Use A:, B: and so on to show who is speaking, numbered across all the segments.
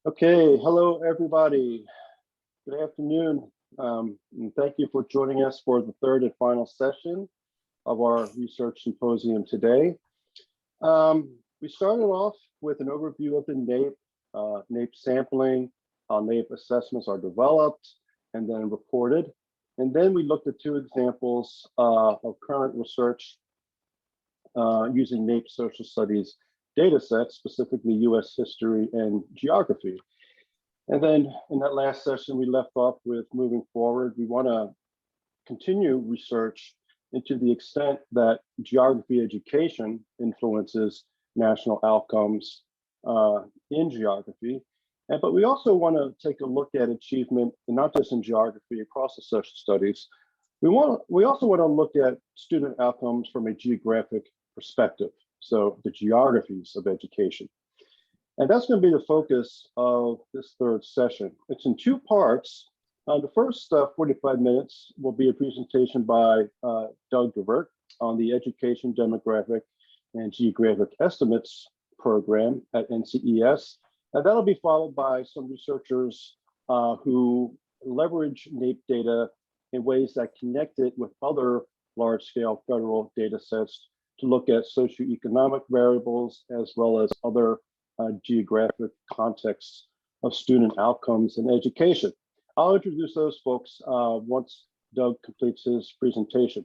A: Okay, hello everybody. Good afternoon, and thank you for joining us for the third and final session of our research symposium today. We started off with an overview of the NAEP, NAEP sampling, how NAEP assessments are developed and then reported. And then we looked at two examples of current research using NAEP social studies data sets, specifically US history and geography. And then in that last session, we left off with moving forward. We want to continue research into the extent that geography education influences national outcomes in geography. But we also want to take a look at achievement, and not just in geography, across the social studies. We also want to look at student outcomes from a geographic perspective, so the geographies of education. And that's going to be the focus of this third session. It's in two parts. The first 45 minutes will be a presentation by Doug Devert on the Education Demographic and Geographic Estimates program at NCES. And that'll be followed by some researchers who leverage NAEP data in ways that connect it with other large-scale federal data sets to look at socioeconomic variables as well as other geographic contexts of student outcomes in education. I'll introduce those folks once Doug completes his presentation.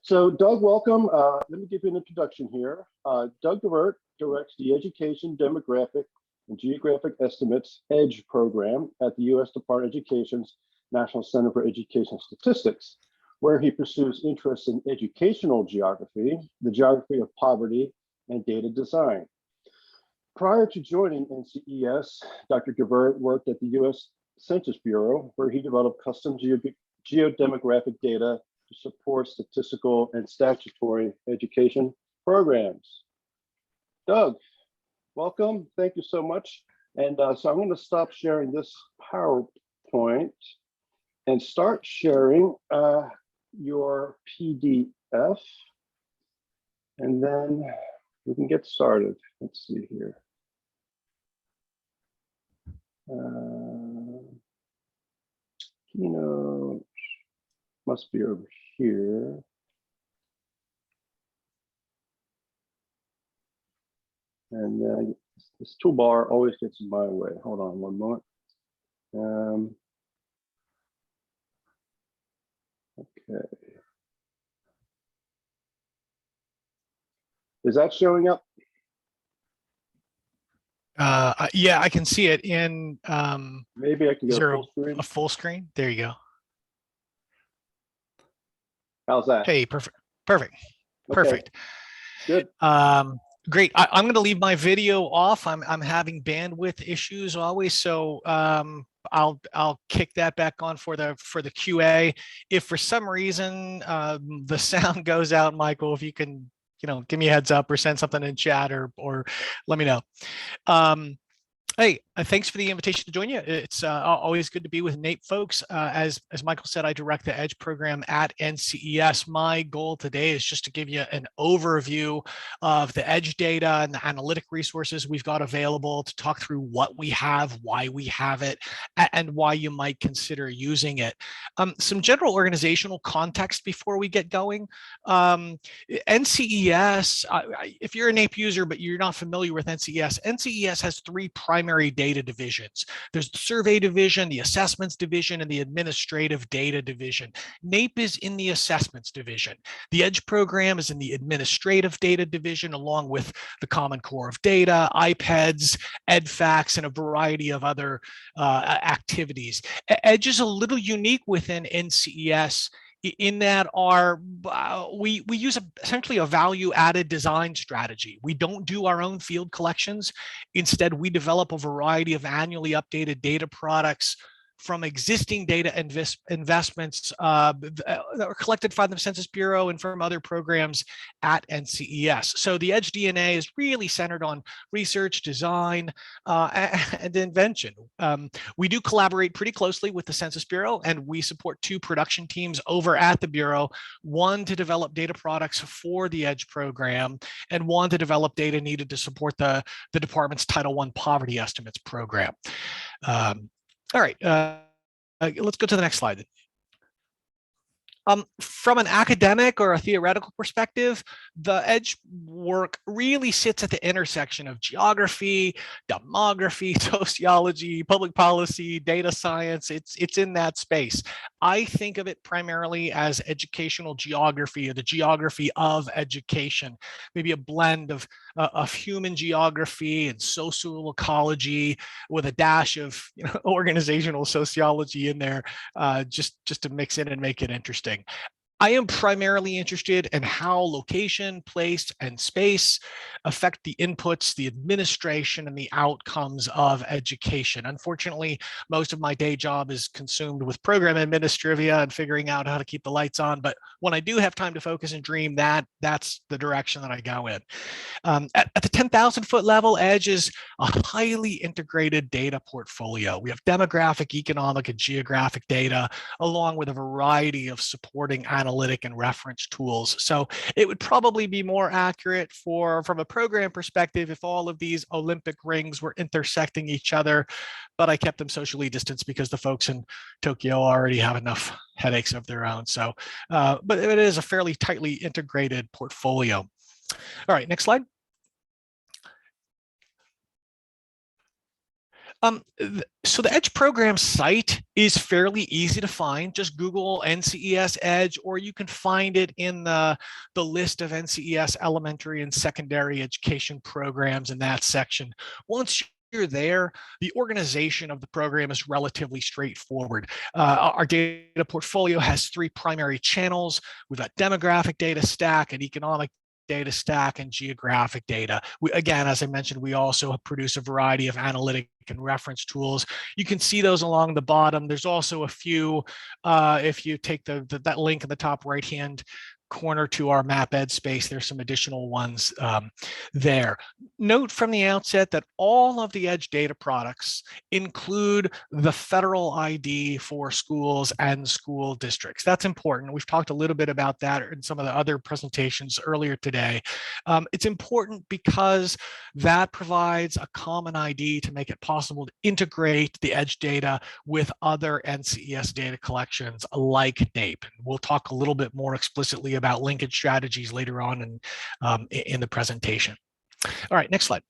A: So Doug, welcome. Let me give you an introduction here. Doug Devert directs the Education Demographic and Geographic Estimates EDGE program at the U.S. Department of Education's National Center for Education Statistics, where he pursues interests in educational geography, the geography of poverty, and data design. Prior to joining NCES, Dr. Devert worked at the U.S. Census Bureau, where he developed custom geodemographic data to support statistical and statutory education programs. Doug, welcome. Thank you so much. And so I'm going to stop sharing this PowerPoint and start sharing your PDF. And then we can get started. Let's see here. Keynote must be over here. And this toolbar always gets in my way. Hold on one moment. Okay. Is that showing up?
B: Yeah, I can see it in.
A: Maybe I can go full screen.
B: A full screen. There you go.
A: How's that?
B: Hey, perfect. Perfect.
A: Okay.
B: Perfect.
A: Good.
B: Great. I'm going to leave my video off. I'm having bandwidth issues always, so I'll kick that back on for the QA. If for some reason the sound goes out, Michael, if you can, give me a heads up or send something in chat or let me know. Hey, thanks for the invitation to join you. It's always good to be with NAEP folks. As Michael said, I direct the EDGE program at NCES. My goal today is just to give you an overview of the EDGE data and the analytic resources we've got available, to talk through what we have, why we have it, and why you might consider using it. Some general organizational context before we get going. NCES, if you're a NAEP user but you're not familiar with NCES, NCES has three primary data divisions. There's the survey division, the assessments division, and the administrative data division. NAEP is in the assessments division. The EDGE program is in the administrative data division, along with the Common Core of Data, IPEDS, EdFacts, and a variety of other activities. EDGE is a little unique within NCES in that we use essentially a value-added design strategy. We don't do our own field collections. Instead, we develop a variety of annually updated data products from existing data investments that were collected from the Census Bureau and from other programs at NCES. So the EDGE DNA is really centered on research, design, and invention. We do collaborate pretty closely with the Census Bureau, and we support 2 production teams over at the Bureau, one to develop data products for the EDGE program, and one to develop data needed to support the department's Title I poverty estimates program. All right, let's go to the next slide. From an academic or a theoretical perspective, the EDGE work really sits at the intersection of geography, demography, sociology, public policy, data science. It's in that space. I think of it primarily as educational geography, or the geography of education, maybe a blend of human geography and social ecology with a dash of organizational sociology in there, just to mix it and make it interesting. I am primarily interested in how location, place, and space affect the inputs, the administration, and the outcomes of education. Unfortunately, most of my day job is consumed with program administrivia and figuring out how to keep the lights on. But when I do have time to focus and dream, that's the direction that I go in. At the 10,000-foot level, EDGE is a highly integrated data portfolio. We have demographic, economic, and geographic data, along with a variety of supporting analytic and reference tools. So it would probably be more accurate from a program perspective if all of these Olympic rings were intersecting each other, but I kept them socially distanced because the folks in Tokyo already have enough headaches of their own. So, but it is a fairly tightly integrated portfolio. All right, next slide. So the EDGE program site is fairly easy to find. Just Google NCES EDGE, or you can find it in the list of NCES elementary and secondary education programs in that section. Once you're there, the organization of the program is relatively straightforward. Our data portfolio has 3 primary channels. We've got demographic data stack, and economic data stack, and geographic data. Again, as I mentioned, we also produce a variety of analytic and reference tools. You can see those along the bottom. There's also a few, if you take that link in the top right-hand corner to our MapEd space, there's some additional ones there. Note from the outset that all of the EDGE data products include the federal ID for schools and school districts. That's important. We've talked a little bit about that in some of the other presentations earlier today. It's important because that provides a common ID to make it possible to integrate the EDGE data with other NCES data collections like NAEP. We'll talk a little bit more explicitly about linkage strategies later on in the presentation. All right, next slide.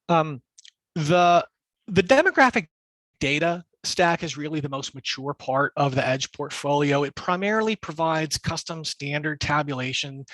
B: The demographic data stack is really the most mature part of the EDGE portfolio. It primarily provides custom standard tabulation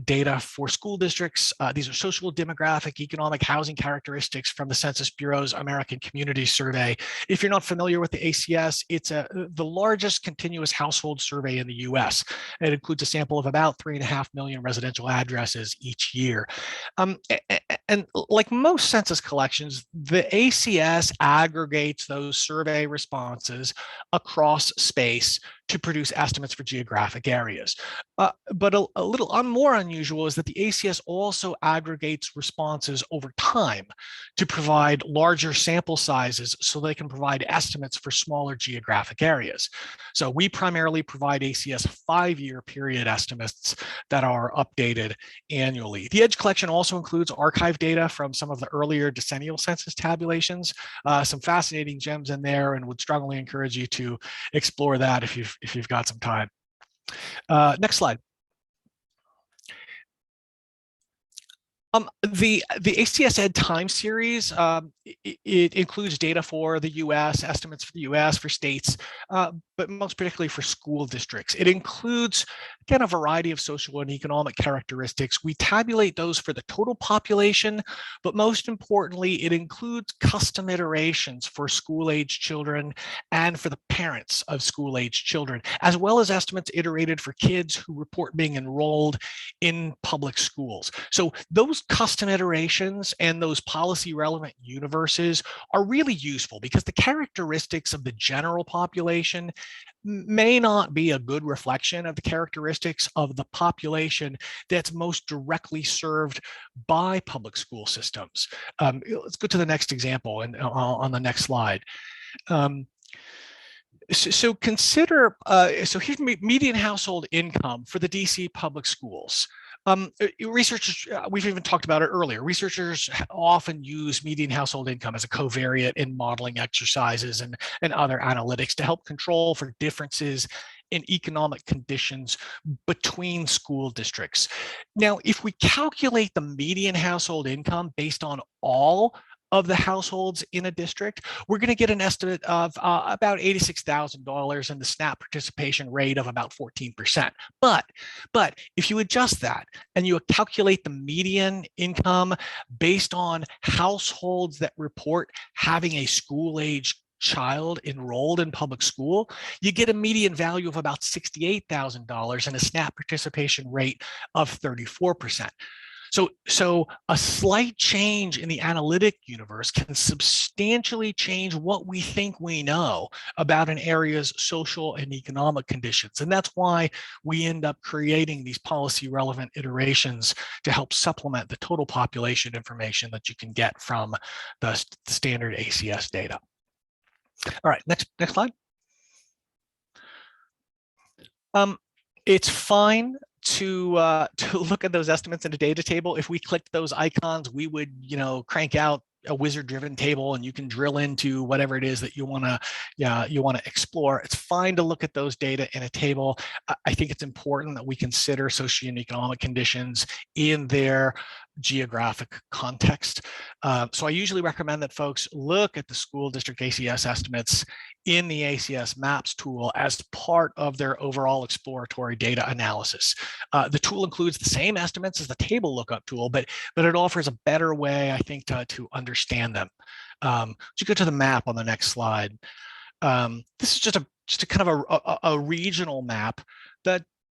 B: data for school districts. These are social, demographic, economic, housing characteristics from the Census Bureau's American Community Survey. If you're not familiar with the ACS, it's the largest continuous household survey in the US. It includes a sample of about 3.5 million residential addresses each year. And like most census collections, the ACS aggregates those survey responses across space to produce estimates for geographic areas. But a little more unusual is that the ACS also aggregates responses over time to provide larger sample sizes so they can provide estimates for smaller geographic areas. So we primarily provide ACS 5-year period estimates that are updated annually. The EDGE collection also includes archive data from some of the earlier decennial census tabulations, some fascinating gems in there, and would strongly encourage you to explore that if you've got some time. Next slide. The ACS Ed time series, it includes data for the US, estimates for the US, for states, but most particularly for school districts. It includes, again, a variety of social and economic characteristics. We tabulate those for the total population, but most importantly, it includes custom iterations for school-age children and for the parents of school-age children, as well as estimates iterated for kids who report being enrolled in public schools. So those those custom iterations and those policy relevant universes are really useful because the characteristics of the general population may not be a good reflection of the characteristics of the population that's most directly served by public school systems. Let's go to the next example and on the next slide. So consider, so here's median household income for the DC public schools. Researchers, we've even talked about it earlier, researchers often use median household income as a covariate in modeling exercises and other analytics to help control for differences in economic conditions between school districts. Now, if we calculate the median household income based on all of the households in a district, we're going to get an estimate of about $86,000 and the SNAP participation rate of about 14%. But if you adjust that and you calculate the median income based on households that report having a school-age child enrolled in public school, you get a median value of about $68,000 and a SNAP participation rate of 34%. So a slight change in the analytic universe can substantially change what we think we know about an area's social and economic conditions. And that's why we end up creating these policy relevant iterations to help supplement the total population information that you can get from the standard ACS data. All right, next slide. It's fine to look at those estimates in a data table. If we clicked those icons, we would, crank out a wizard-driven table, and you can drill into whatever it is that you want to explore. It's fine to look at those data in a table. I think it's important that we consider socio and economic conditions in their geographic context. So I usually recommend that folks look at the school district ACS estimates in the ACS Maps tool as part of their overall exploratory data analysis. The tool includes the same estimates as the table lookup tool, but it offers a better way, I think, to understand them. So you go to the map on the next slide. This is just a kind of a regional map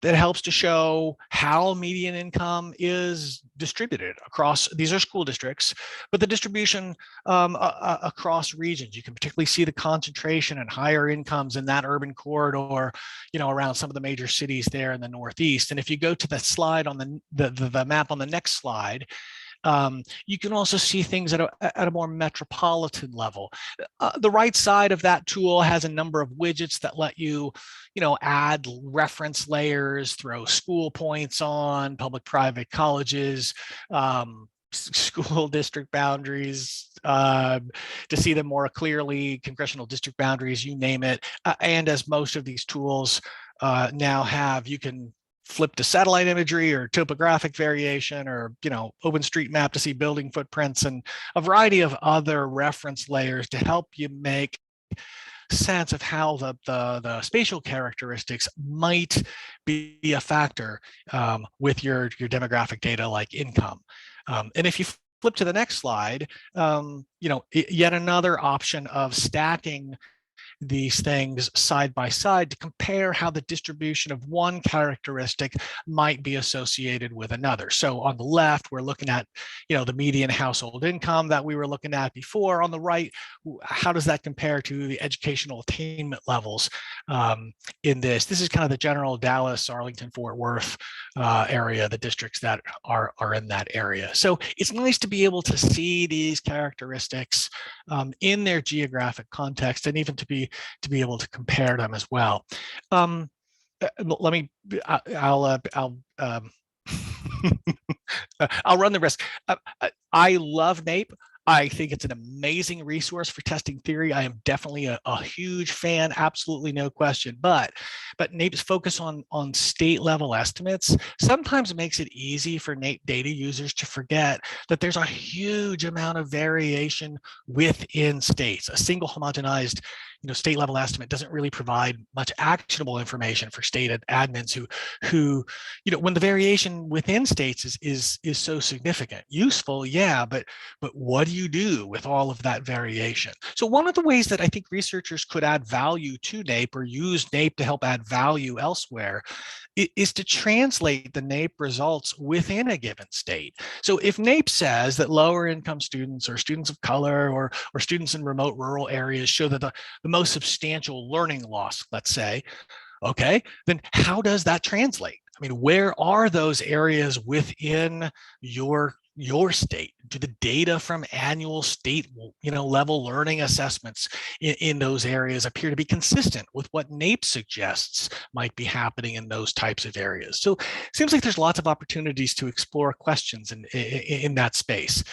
B: that helps to show how median income is distributed across, these are school districts, but the distribution across regions. You can particularly see the concentration and higher incomes in that urban corridor, around some of the major cities there in the Northeast. And if you go to the slide on the map on the next slide, you can also see things at a more metropolitan level. The right side of that tool has a number of widgets that let you, add reference layers, throw school points on, public-private colleges, school district boundaries, to see them more clearly, congressional district boundaries, you name it. And as most of these tools now have, you can flip to satellite imagery or topographic variation or, OpenStreetMap to see building footprints and a variety of other reference layers to help you make sense of how the spatial characteristics might be a factor with your demographic data like income. And if you flip to the next slide, yet another option of stacking these things side by side to compare how the distribution of one characteristic might be associated with another. So on the left, we're looking at, the median household income that we were looking at before. On the right, how does that compare to the educational attainment levels in this? This is kind of the general Dallas, Arlington, Fort Worth area, the districts that are in that area. So it's nice to be able to see these characteristics in their geographic context, and even to be able to compare them as well. Let me, I'll run the risk. I love NAEP. I think it's an amazing resource for testing theory. I am definitely a huge fan, absolutely no question. But NAEP's focus on state level estimates sometimes makes it easy for NAEP data users to forget that there's a huge amount of variation within states. A single homogenized state level estimate doesn't really provide much actionable information for state admins who when the variation within states is so significant. Useful, yeah, but what do you do with all of that variation? So one of the ways that I think researchers could add value to NAEP or use NAEP to help add value elsewhere is to translate the NAEP results within a given state. So if NAEP says that lower income students or students of color or students in remote rural areas show that the most substantial learning loss, let's say, okay, then how does that translate? I mean, where are those areas within your state? Do the data from annual state level learning assessments in those areas appear to be consistent with what NAEP suggests might be happening in those types of areas? So it seems like there's lots of opportunities to explore questions in that space.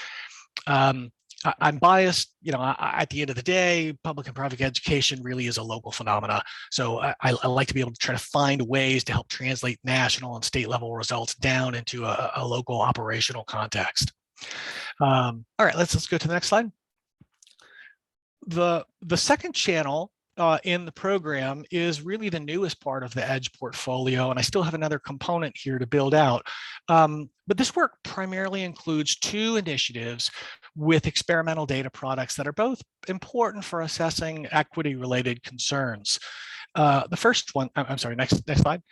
B: I'm biased, at the end of the day, public and private education really is a local phenomena. So I like to be able to try to find ways to help translate national and state level results down into a local operational context. All right, let's go to the next slide. The second channel in the program is really the newest part of the EDGE portfolio, and I still have another component here to build out. But this work primarily includes two initiatives with experimental data products that are both important for assessing equity-related concerns. The first one, I'm sorry, next slide.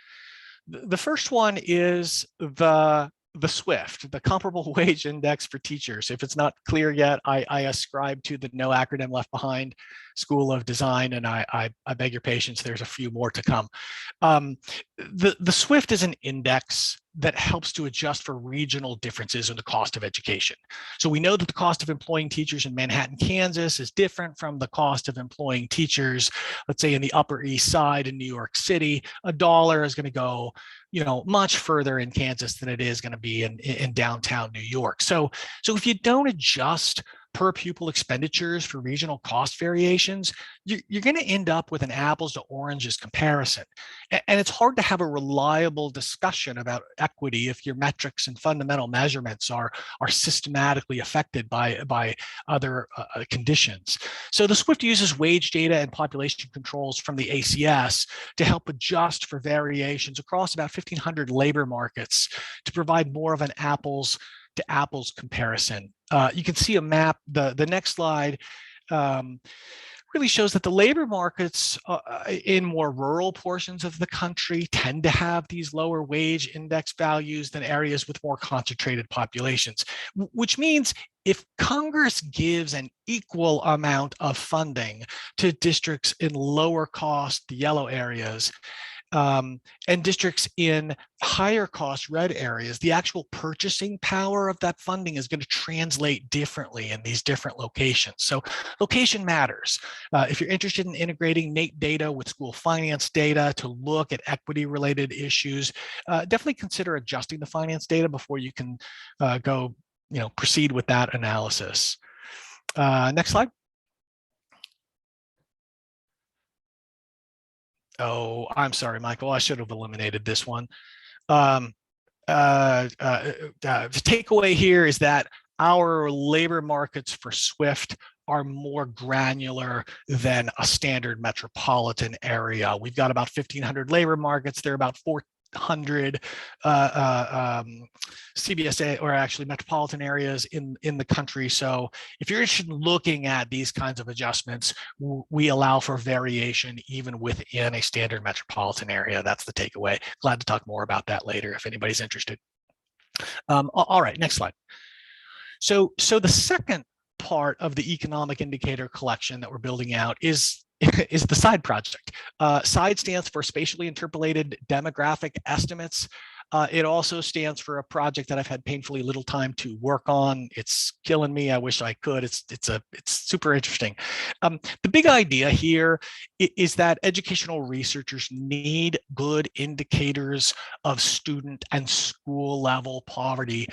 B: The first one is the SWIFT, the Comparable Wage Index for Teachers. If it's not clear yet, I ascribe to the No Acronym Left Behind School of Design, and I beg your patience, there's a few more to come. The SWIFT is an index that helps to adjust for regional differences in the cost of education. So we know that the cost of employing teachers in Manhattan, Kansas is different from the cost of employing teachers, let's say in the Upper East Side in New York City. $1 is going to go much further in Kansas than it is going to be in downtown New York. So if you don't adjust per pupil expenditures for regional cost variations, you're going to end up with an apples to oranges comparison. And it's hard to have a reliable discussion about equity if your metrics and fundamental measurements are systematically affected by other conditions. So the SWIFT uses wage data and population controls from the ACS to help adjust for variations across about 1,500 labor markets to provide more of an apples to apples comparison. You can see a map. The next slide really shows that the labor markets in more rural portions of the country tend to have these lower wage index values than areas with more concentrated populations, which means if Congress gives an equal amount of funding to districts in lower cost, the yellow areas, and districts in higher cost red areas, the actual purchasing power of that funding is going to translate differently in these different locations. So location matters. If you're interested in integrating NAEP data with school finance data to look at equity related issues, definitely consider adjusting the finance data before you can proceed with that analysis. Next slide. Oh, I'm sorry, Michael. I should have eliminated this one. The takeaway here is that our labor markets for SWIFT are more granular than a standard metropolitan area. We've got about 1,500 labor markets. They're about 400 CBSA or actually metropolitan areas in the country. So if you're interested in looking at these kinds of adjustments, we allow for variation even within a standard metropolitan area. That's the takeaway. Glad to talk more about that later if anybody's interested. All right, next slide. So the second part of the economic indicator collection that we're building out is the SIDE project. SIDE stands for Spatially Interpolated Demographic Estimates. It also stands for a project that I've had painfully little time to work on. It's killing me. I wish I could. It's super interesting. The big idea here is that educational researchers need good indicators of student and school level poverty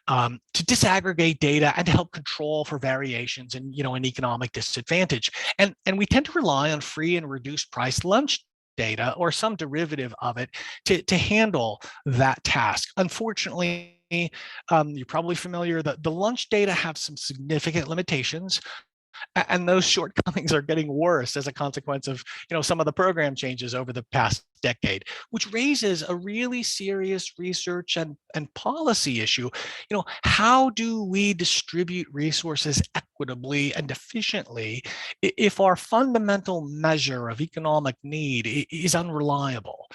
B: to disaggregate data and to help control for variations in an economic disadvantage. And we tend to rely on free and reduced price lunch data or some derivative of it to handle that task. Unfortunately, you're probably familiar that the lunch data have some significant limitations. And those shortcomings are getting worse as a consequence of some of the program changes over the past decade, which raises a really serious research and policy issue. How do we distribute resources equitably and efficiently if our fundamental measure of economic need is unreliable?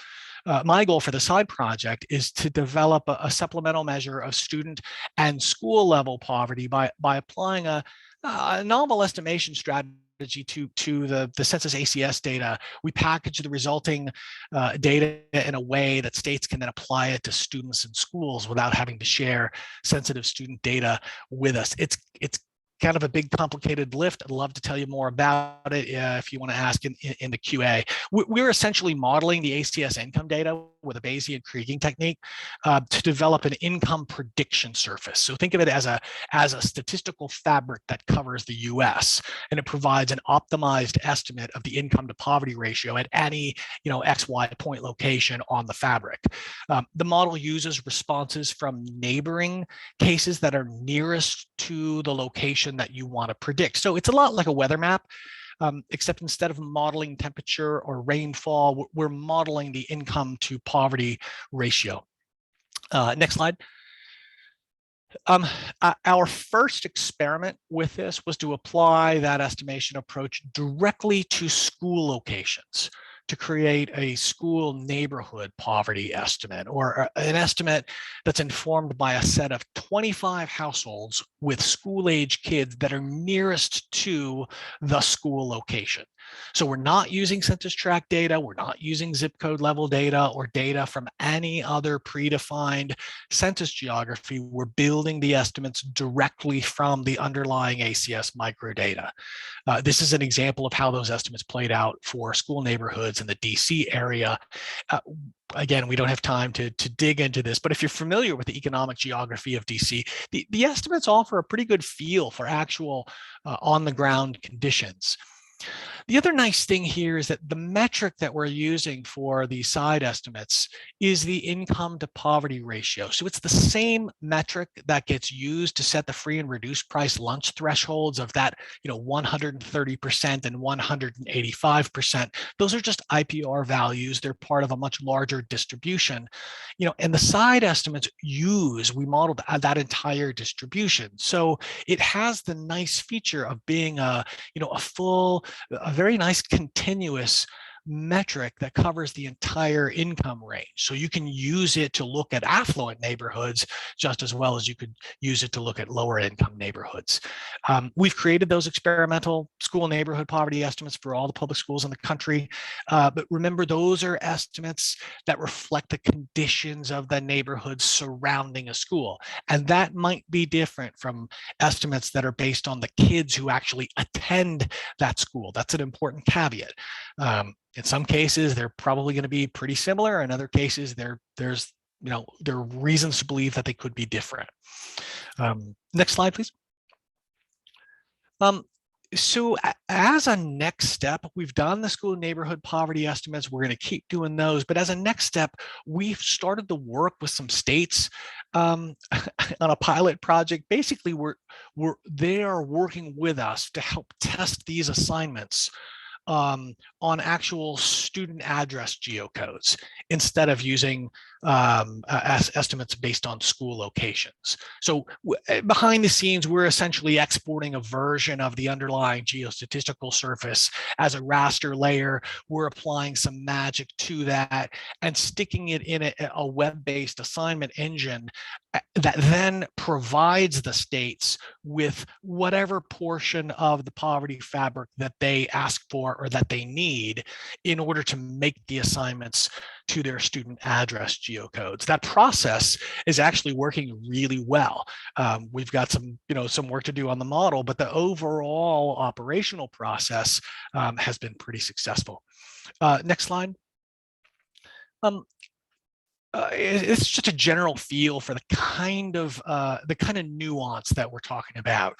B: My goal for the side project is to develop a supplemental measure of student and school level poverty by applying a novel estimation strategy to the census ACS data. We package the resulting data in a way that states can then apply it to students in schools without having to share sensitive student data with us. It's kind of a big, complicated lift. I'd love to tell you more about it if you want to ask in the QA. We're essentially modeling the ACS income data with a Bayesian kriging technique to develop an income prediction surface. So think of it as a statistical fabric that covers the US, and it provides an optimized estimate of the income to poverty ratio at any XY point location on the fabric. The model uses responses from neighboring cases that are nearest to the location that you want to predict. So it's a lot like a weather map, except instead of modeling temperature or rainfall, we're modeling the income to poverty ratio. Next slide. Our first experiment with this was to apply that estimation approach directly to school locations to create a school neighborhood poverty estimate, or an estimate that's informed by a set of 25 households with school-age kids that are nearest to the school location. So we're not using census tract data, we're not using zip code level data or data from any other predefined census geography. We're building the estimates directly from the underlying ACS microdata. This is an example of how those estimates played out for school neighborhoods in the DC area. Again, we don't have time to dig into this, but if you're familiar with the economic geography of DC, the estimates offer a pretty good feel for actual on-the-ground conditions. The other nice thing here is that the metric that we're using for the side estimates is the income to poverty ratio. So it's the same metric that gets used to set the free and reduced price lunch thresholds of that 130% and 185%. Those are just IPR values. They're part of a much larger distribution. And the side estimates we modeled that entire distribution. So it has the nice feature of being a very nice continuous metric that covers the entire income range. So you can use it to look at affluent neighborhoods just as well as you could use it to look at lower income neighborhoods. We've created those experimental school neighborhood poverty estimates for all the public schools in the country. But remember, those are estimates that reflect the conditions of the neighborhoods surrounding a school. And that might be different from estimates that are based on the kids who actually attend that school. That's an important caveat. In some cases, they're probably going to be pretty similar. In other cases, there are reasons to believe that they could be different. Next slide, please. So as a next step, we've done the school neighborhood poverty estimates. We're going to keep doing those. But as a next step, we've started to work with some states on a pilot project. Basically, they are working with us to help test these assignments on actual student address geocodes instead of using estimates based on school locations. So behind the scenes, we're essentially exporting a version of the underlying geostatistical surface as a raster layer. We're applying some magic to that and sticking it in a web-based assignment engine that then provides the states with whatever portion of the poverty fabric that they ask for or that they need in order to make the assignments to their student address geocodes. That process is actually working really well. We've got some work to do on the model, but the overall operational process has been pretty successful. Next slide. It's just a general feel for the kind of nuance that we're talking about.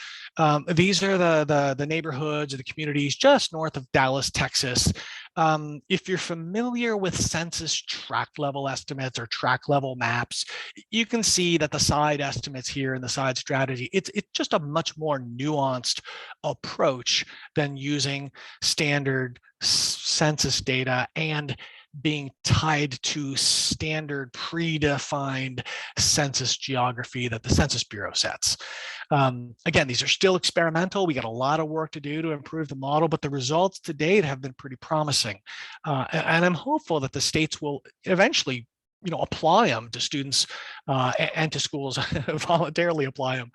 B: These are the neighborhoods or the communities just north of Dallas, Texas. If you're familiar with census tract level estimates or tract level maps, you can see that the side estimates here and the side strategy, it's just a much more nuanced approach than using standard census data and being tied to standard predefined census geography that the Census Bureau sets. Again, these are still experimental. We got a lot of work to do to improve the model, but the results to date have been pretty promising. And I'm hopeful that the states will eventually apply them to students and to schools, voluntarily apply them.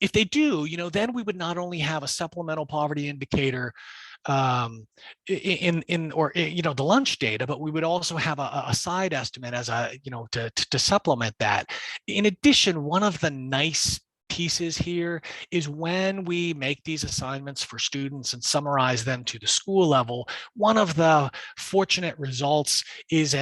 B: If they do, then we would not only have a supplemental poverty indicator in the lunch data, but we would also have a side estimate as to supplement that. In addition, one of the nice pieces here is when we make these assignments for students and summarize them to the school level, one of the fortunate results is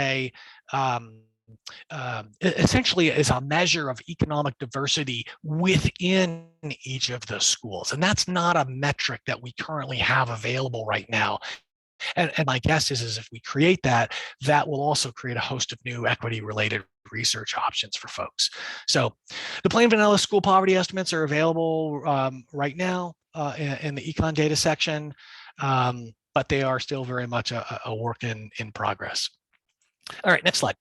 B: essentially is a measure of economic diversity within each of the schools. And that's not a metric that we currently have available right now. And my guess is if we create that, that will also create a host of new equity-related research options for folks. So the plain vanilla school poverty estimates are available right now in the econ data section, but they are still very much a work in progress. All right, next slide.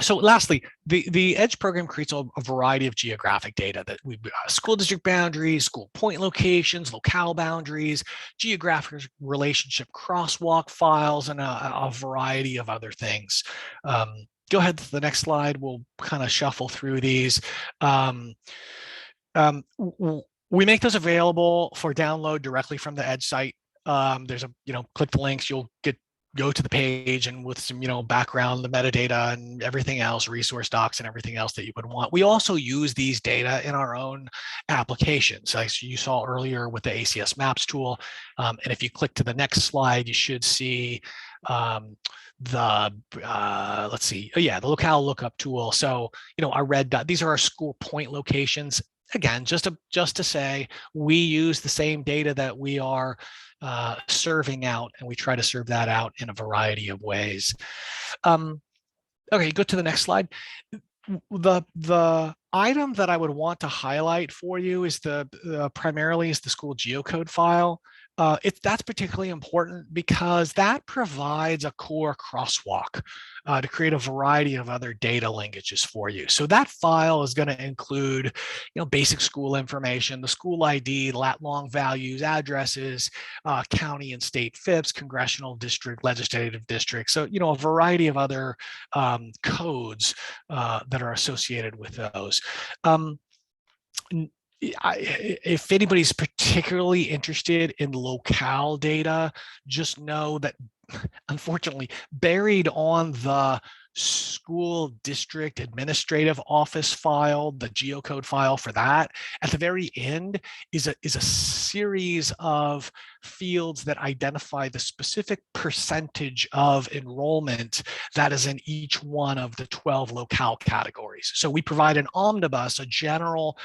B: So lastly, the EDGE program creates a variety of geographic data that we school district boundaries, school point locations, locale boundaries, geographic relationship crosswalk files, and a variety of other things. Go ahead to the next slide. We'll kind of shuffle through these. We make those available for download directly from the EDGE site. There's click the links, you'll go to the page, and with some background, the metadata and everything else, resource docs and everything else that you would want. We also use these data in our own applications, as you saw earlier with the ACS Maps tool. And if you click to the next slide, you should see the locale lookup tool. So our red dot, these are our school point locations. Again, just to say, we use the same data that we are serving out, and we try to serve that out in a variety of ways. Okay, go to the next slide. The item that I would want to highlight for you is primarily is the school geocode file. That's particularly important because that provides a core crosswalk to create a variety of other data linkages for you. So that file is going to include, basic school information, the school ID, lat-long values, addresses, county and state FIPS, congressional district, legislative district. So, a variety of other codes that are associated with those. If anybody's particularly interested in locale data, just know that unfortunately buried on the school district administrative office file, the geocode file for that, at the very end is a series of fields that identify the specific percentage of enrollment that is in each one of the 12 locale categories. So we provide an omnibus, a general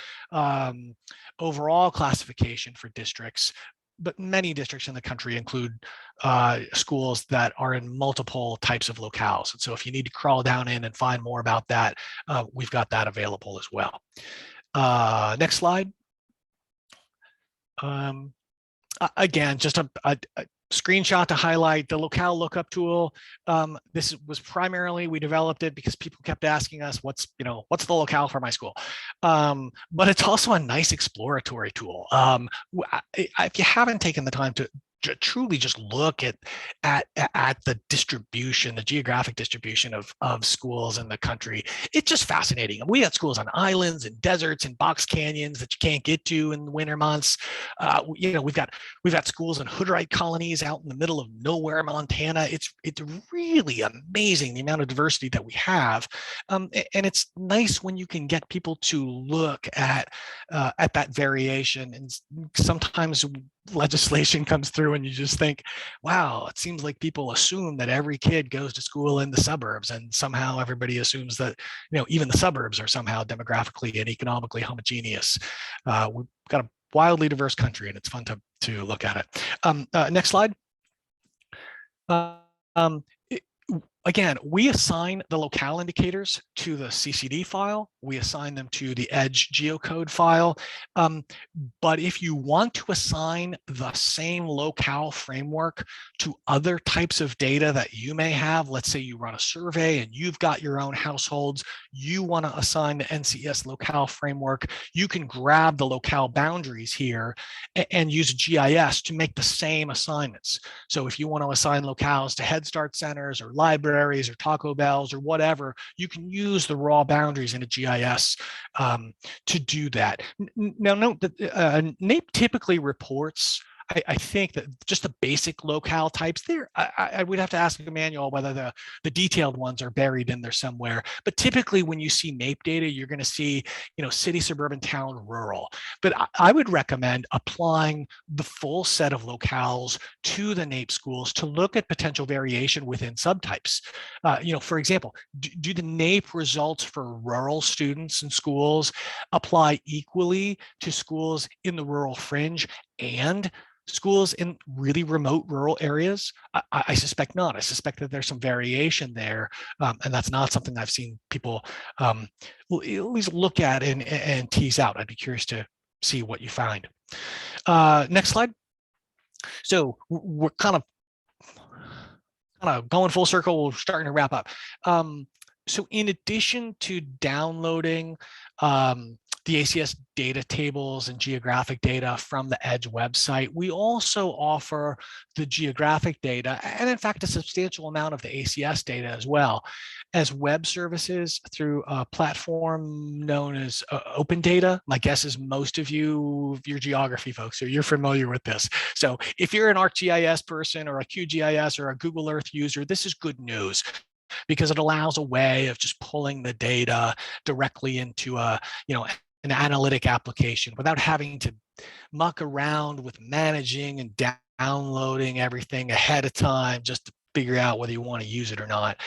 B: overall classification for districts, but many districts in the country include schools that are in multiple types of locales. And so if you need to crawl down in and find more about that, we've got that available as well. Next slide. Again, just a screenshot to highlight the locale lookup tool. This was primarily, we developed it because people kept asking us, what's the locale for my school? But it's also a nice exploratory tool. If you haven't taken the time to truly just look at the distribution, the geographic distribution of schools in the country, it's just fascinating. And we got schools on islands and deserts and box canyons that you can't get to in the winter months. We've got schools in hoodrite colonies out in the middle of nowhere, Montana. It's really amazing the amount of diversity that we have, and it's nice when you can get people to look at that variation. And sometimes legislation comes through and you just think, wow, it seems like people assume that every kid goes to school in the suburbs, and somehow everybody assumes that even the suburbs are somehow demographically and economically homogeneous. We've got a wildly diverse country, and it's fun to look at it. Next slide. Um, it, Again, we assign the locale indicators to the CCD file. We assign them to the Edge geocode file. But if you want to assign the same locale framework to other types of data that you may have, let's say you run a survey and you've got your own households, you want to assign the NCS locale framework, you can grab the locale boundaries here and use GIS to make the same assignments. So if you want to assign locales to Head Start centers or libraries or Taco Bells or whatever, you can use the raw boundaries in a GIS to do that. Now, note that NAEP typically reports, I think, that just the basic locale types there. I would have to ask Emmanuel whether the detailed ones are buried in there somewhere. But typically, when you see NAEP data, you're going to see, city, suburban, town, rural. But I would recommend applying the full set of locales to the NAEP schools to look at potential variation within subtypes. For example, do the NAEP results for rural students and schools apply equally to schools in the rural fringe and schools in really remote rural areas? I suspect not. I suspect that there's some variation there, and that's not something I've seen people at least look at and tease out. I'd be curious to see what you find. Next slide. So we're kind of going full circle. We're starting to wrap up. So in addition to downloading the ACS data tables and geographic data from the Edge website, we also offer the geographic data, and in fact, a substantial amount of the ACS data as well, as web services through a platform known as Open Data. My guess is most of you, your geography folks, you're familiar with this. So if you're an ArcGIS person or a QGIS or a Google Earth user, this is good news, because it allows a way of just pulling the data directly into an analytic application without having to muck around with managing and downloading everything ahead of time just to figure out whether you want to use it or not.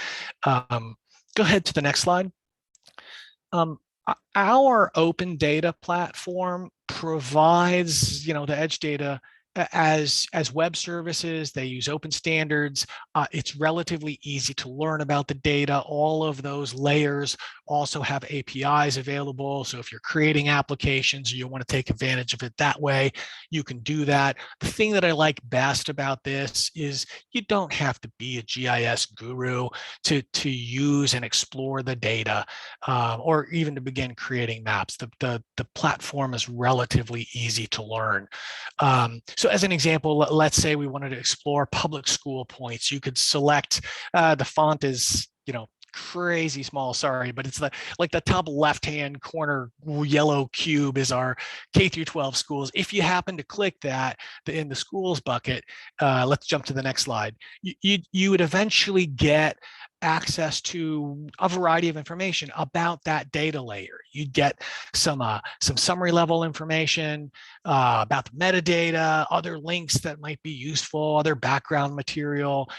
B: Go ahead to the next slide. Our open data platform provides, the Edge data as web services. They use open standards. It's relatively easy to learn about the data. All of those layers also have APIs available. So if you're creating applications or you want to take advantage of it that way, you can do that. The thing that I like best about this is you don't have to be a GIS guru to use and explore the data, or even to begin creating maps. The platform is relatively easy to learn. So as an example, let's say we wanted to explore public school points. You could select, the font is, crazy small, sorry, but it's like the top left-hand corner yellow cube is our K through 12 schools. If you happen to click that in the schools bucket, let's jump to the next slide. You would eventually get access to a variety of information about that data layer. You'd get some summary level information about the metadata, other links that might be useful, other background material.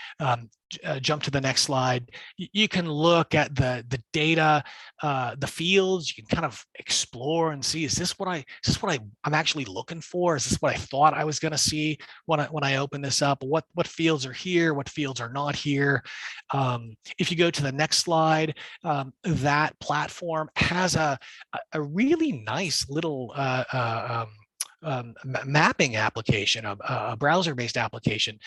B: Jump to the next slide. You can look at the data, the fields. You can kind of explore and see, is this what I'm actually looking for? Is this what I thought I was going to see when I open this up? What fields are here? What fields are not here? If you go to the next slide, that platform has a really nice little mapping application, a browser-based application,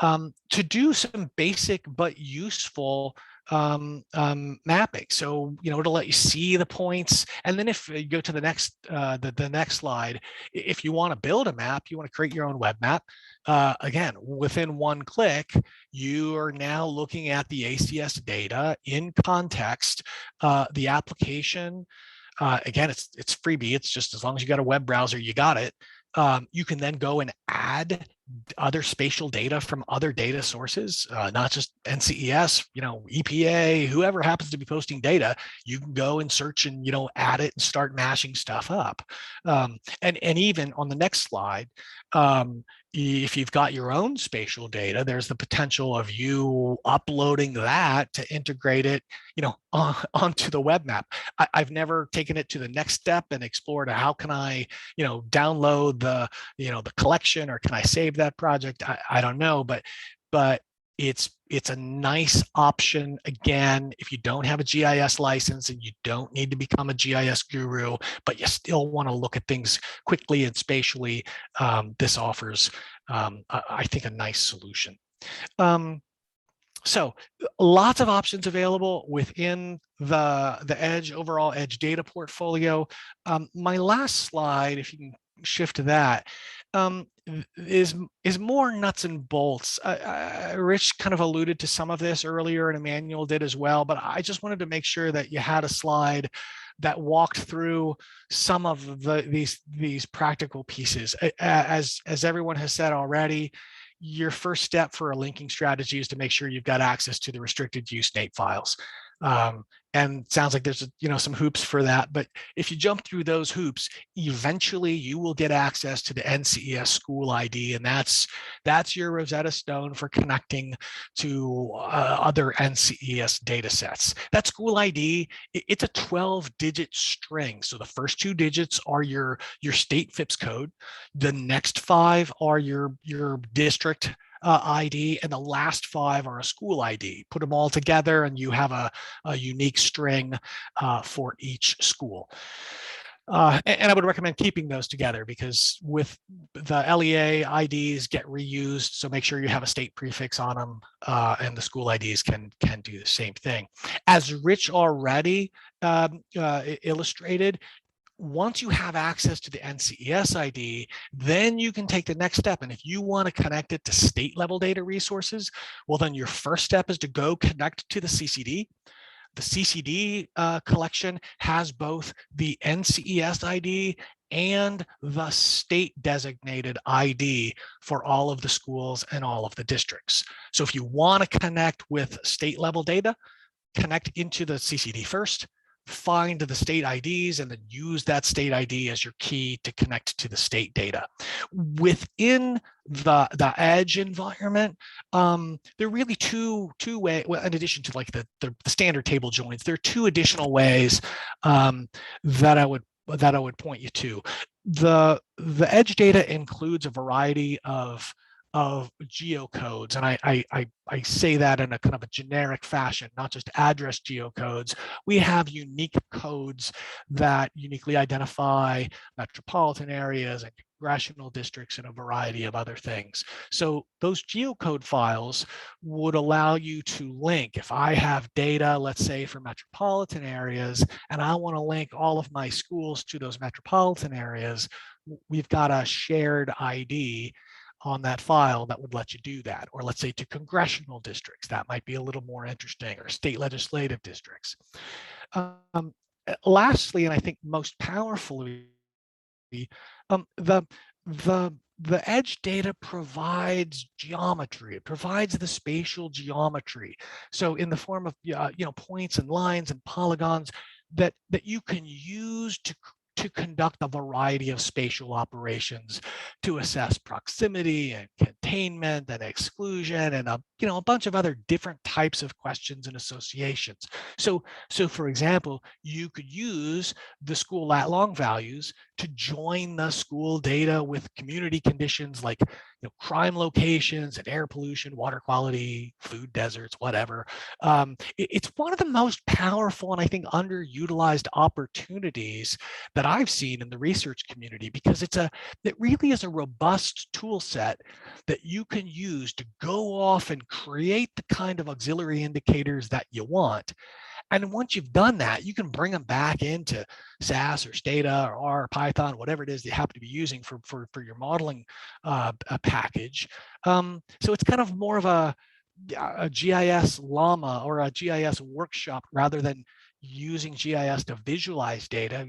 B: to do some basic but useful mapping. So, it'll let you see the points. And then if you go to the next slide, if you want to build a map, you want to create your own web map, again, within one click, you are now looking at the ACS data in context. The application, again, it's freebie. It's just, as long as you got a web browser, you got it. You can then go and add other spatial data from other data sources, not just NCES, EPA, whoever happens to be posting data. You can go and search and, add it and start mashing stuff up. And even on the next slide, If you've got your own spatial data, there's the potential of you uploading that to integrate it, onto the web map. I've never taken it to the next step and explored how can I, download the collection, or can I save that project? I don't know, but it's a nice option. Again, if you don't have a GIS license and you don't need to become a GIS guru, but you still want to look at things quickly and spatially, this offers, I think, a nice solution. So lots of options available within the Edge overall Edge data portfolio. My last slide, if you can shift to that, is more nuts and bolts. Rich kind of alluded to some of this earlier, and Emmanuel did as well, but I just wanted to make sure that you had a slide that walked through some of these practical pieces. As everyone has said already, your first step for a linking strategy is to make sure you've got access to the restricted use NAEP files. And it sounds like there's some hoops for that, but if you jump through those hoops, eventually you will get access to the NCES school ID, and that's your Rosetta Stone for connecting to other NCES data sets. That school ID, it's a 12-digit string. So the first 2 digits are your state FIPS code. The next 5 are your district ID, and the last 5 are a school ID. Put them all together and you have a unique string for each school. And I would recommend keeping those together, because with the LEA IDs get reused, so make sure you have a state prefix on them, and the school IDs can do the same thing. As Rich already illustrated, once you have access to the NCES ID, then you can take the next step. And if you want to connect it to state level data resources, well, then your first step is to go connect to the CCD. The CCD collection has both the NCES ID and the state designated ID for all of the schools and all of the districts. So if you want to connect with state level data, connect into the CCD first, find the state IDs, and then use that state ID as your key to connect to the state data. Within the Edge environment, there are really two ways, well, in addition to like the standard table joins, there are 2 additional ways that I would point you to. The Edge data includes a variety of geocodes, and I say that in a kind of a generic fashion, not just address geocodes. We have unique codes that uniquely identify metropolitan areas and congressional districts and a variety of other things. So those geocode files would allow you to link. If I have data, let's say for metropolitan areas, and I want to link all of my schools to those metropolitan areas, we've got a shared ID on that file that would let you do that. Or let's say to congressional districts, that might be a little more interesting, or state legislative districts. Lastly, and I think most powerfully, the Edge data provides geometry. It provides the spatial geometry. So in the form of points and lines and polygons that you can use to conduct a variety of spatial operations to assess proximity and containment and exclusion and a bunch of other different types of questions and associations. So for example, you could use the school lat-long values to join the school data with community conditions like crime locations and air pollution, water quality, food deserts, whatever. It's one of the most powerful and I think underutilized opportunities that I've seen in the research community, because it really is a robust tool set that you can use to go off and create the kind of auxiliary indicators that you want. And once you've done that, you can bring them back into SAS or Stata or R or Python, whatever it is that you happen to be using for your modeling package. So it's kind of more of a GIS llama or a GIS workshop rather than using GIS to visualize data.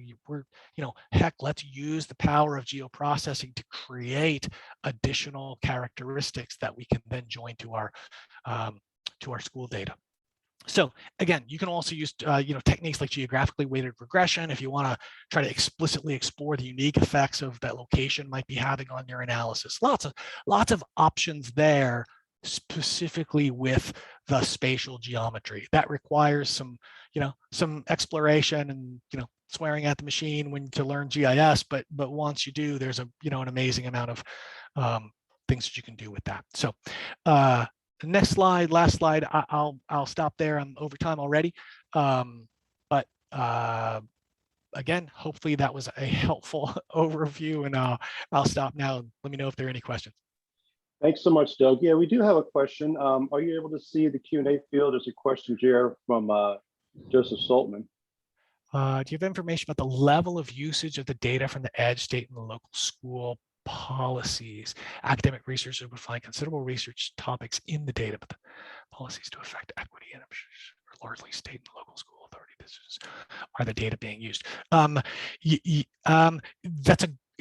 B: Heck, let's use the power of geoprocessing to create additional characteristics that we can then join to our school data. So again, you can also use techniques like geographically weighted regression if you want to try to explicitly explore the unique effects of that location might be having on your analysis. Lots of options there, specifically with the spatial geometry. That requires some exploration and swearing at the machine when to learn GIS, but once you do, there's an amazing amount of things that you can do with that. So next slide, last slide. I'll stop there. I'm over time already. But again, hopefully that was a helpful overview, and I'll stop now. Let me know if there are any questions.
A: Thanks so much, Doug. Yeah, we do have a question. Are you able to see the Q&A field? There's a question here from Joseph Saltman.
B: Do you have information about the level of usage of the data from the EDGE state and the local school policies? Academic researchers would find considerable research topics in the data, but the policies to affect equity and are largely state and local school authority decisions. Are the data being used?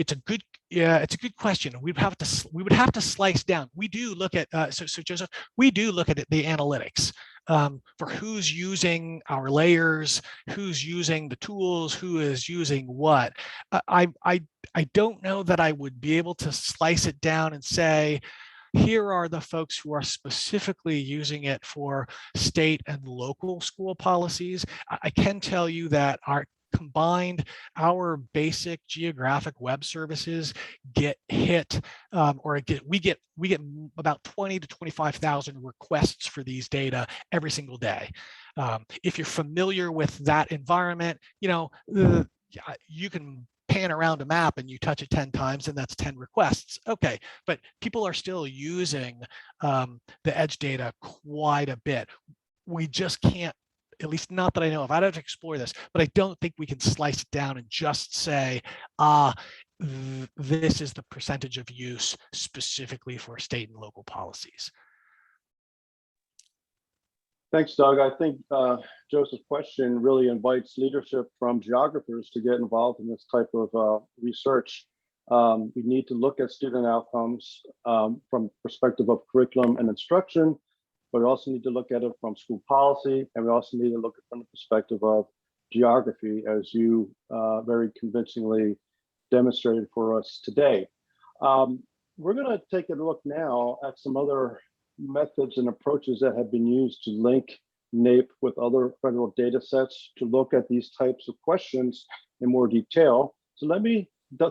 B: It's a good question. We would have to slice down. We do look at so Joseph, we do look at the analytics for who's using our layers, who's using the tools, who is using what. I don't know that I would be able to slice it down and say, here are the folks who are specifically using it for state and local school policies. I can tell you that our basic geographic web services get hit, we get about 20 to 25,000 requests for these data every single day. If you're familiar with that environment, you can pan around a map and you touch it 10 times and that's 10 requests. Okay, but people are still using the EDGE data quite a bit. We just can't, at least not that I know of. I'd have to explore this, but I don't think we can slice it down and just say, this is the percentage of use specifically for state and local policies.
A: Thanks, Doug. I think Joseph's question really invites leadership from geographers to get involved in this type of research. We need to look at student outcomes from the perspective of curriculum and instruction, but we also need to look at it from school policy, and we also need to look at it from the perspective of geography, as you very convincingly demonstrated for us today. We're going to take a look now at some other methods and approaches that have been used to link NAEP with other federal data sets to look at these types of questions in more detail. So let me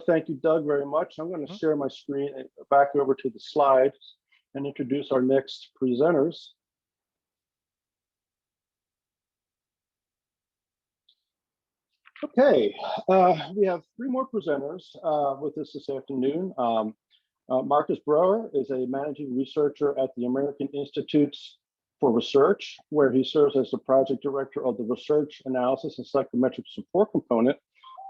A: thank you, Doug, very much. I'm going to share my screen and back over to the slides and introduce our next presenters. Okay, we have three more presenters with us this afternoon. Marcus Brower is a managing researcher at the American Institutes for Research, where he serves as the project director of the research analysis and psychometric support component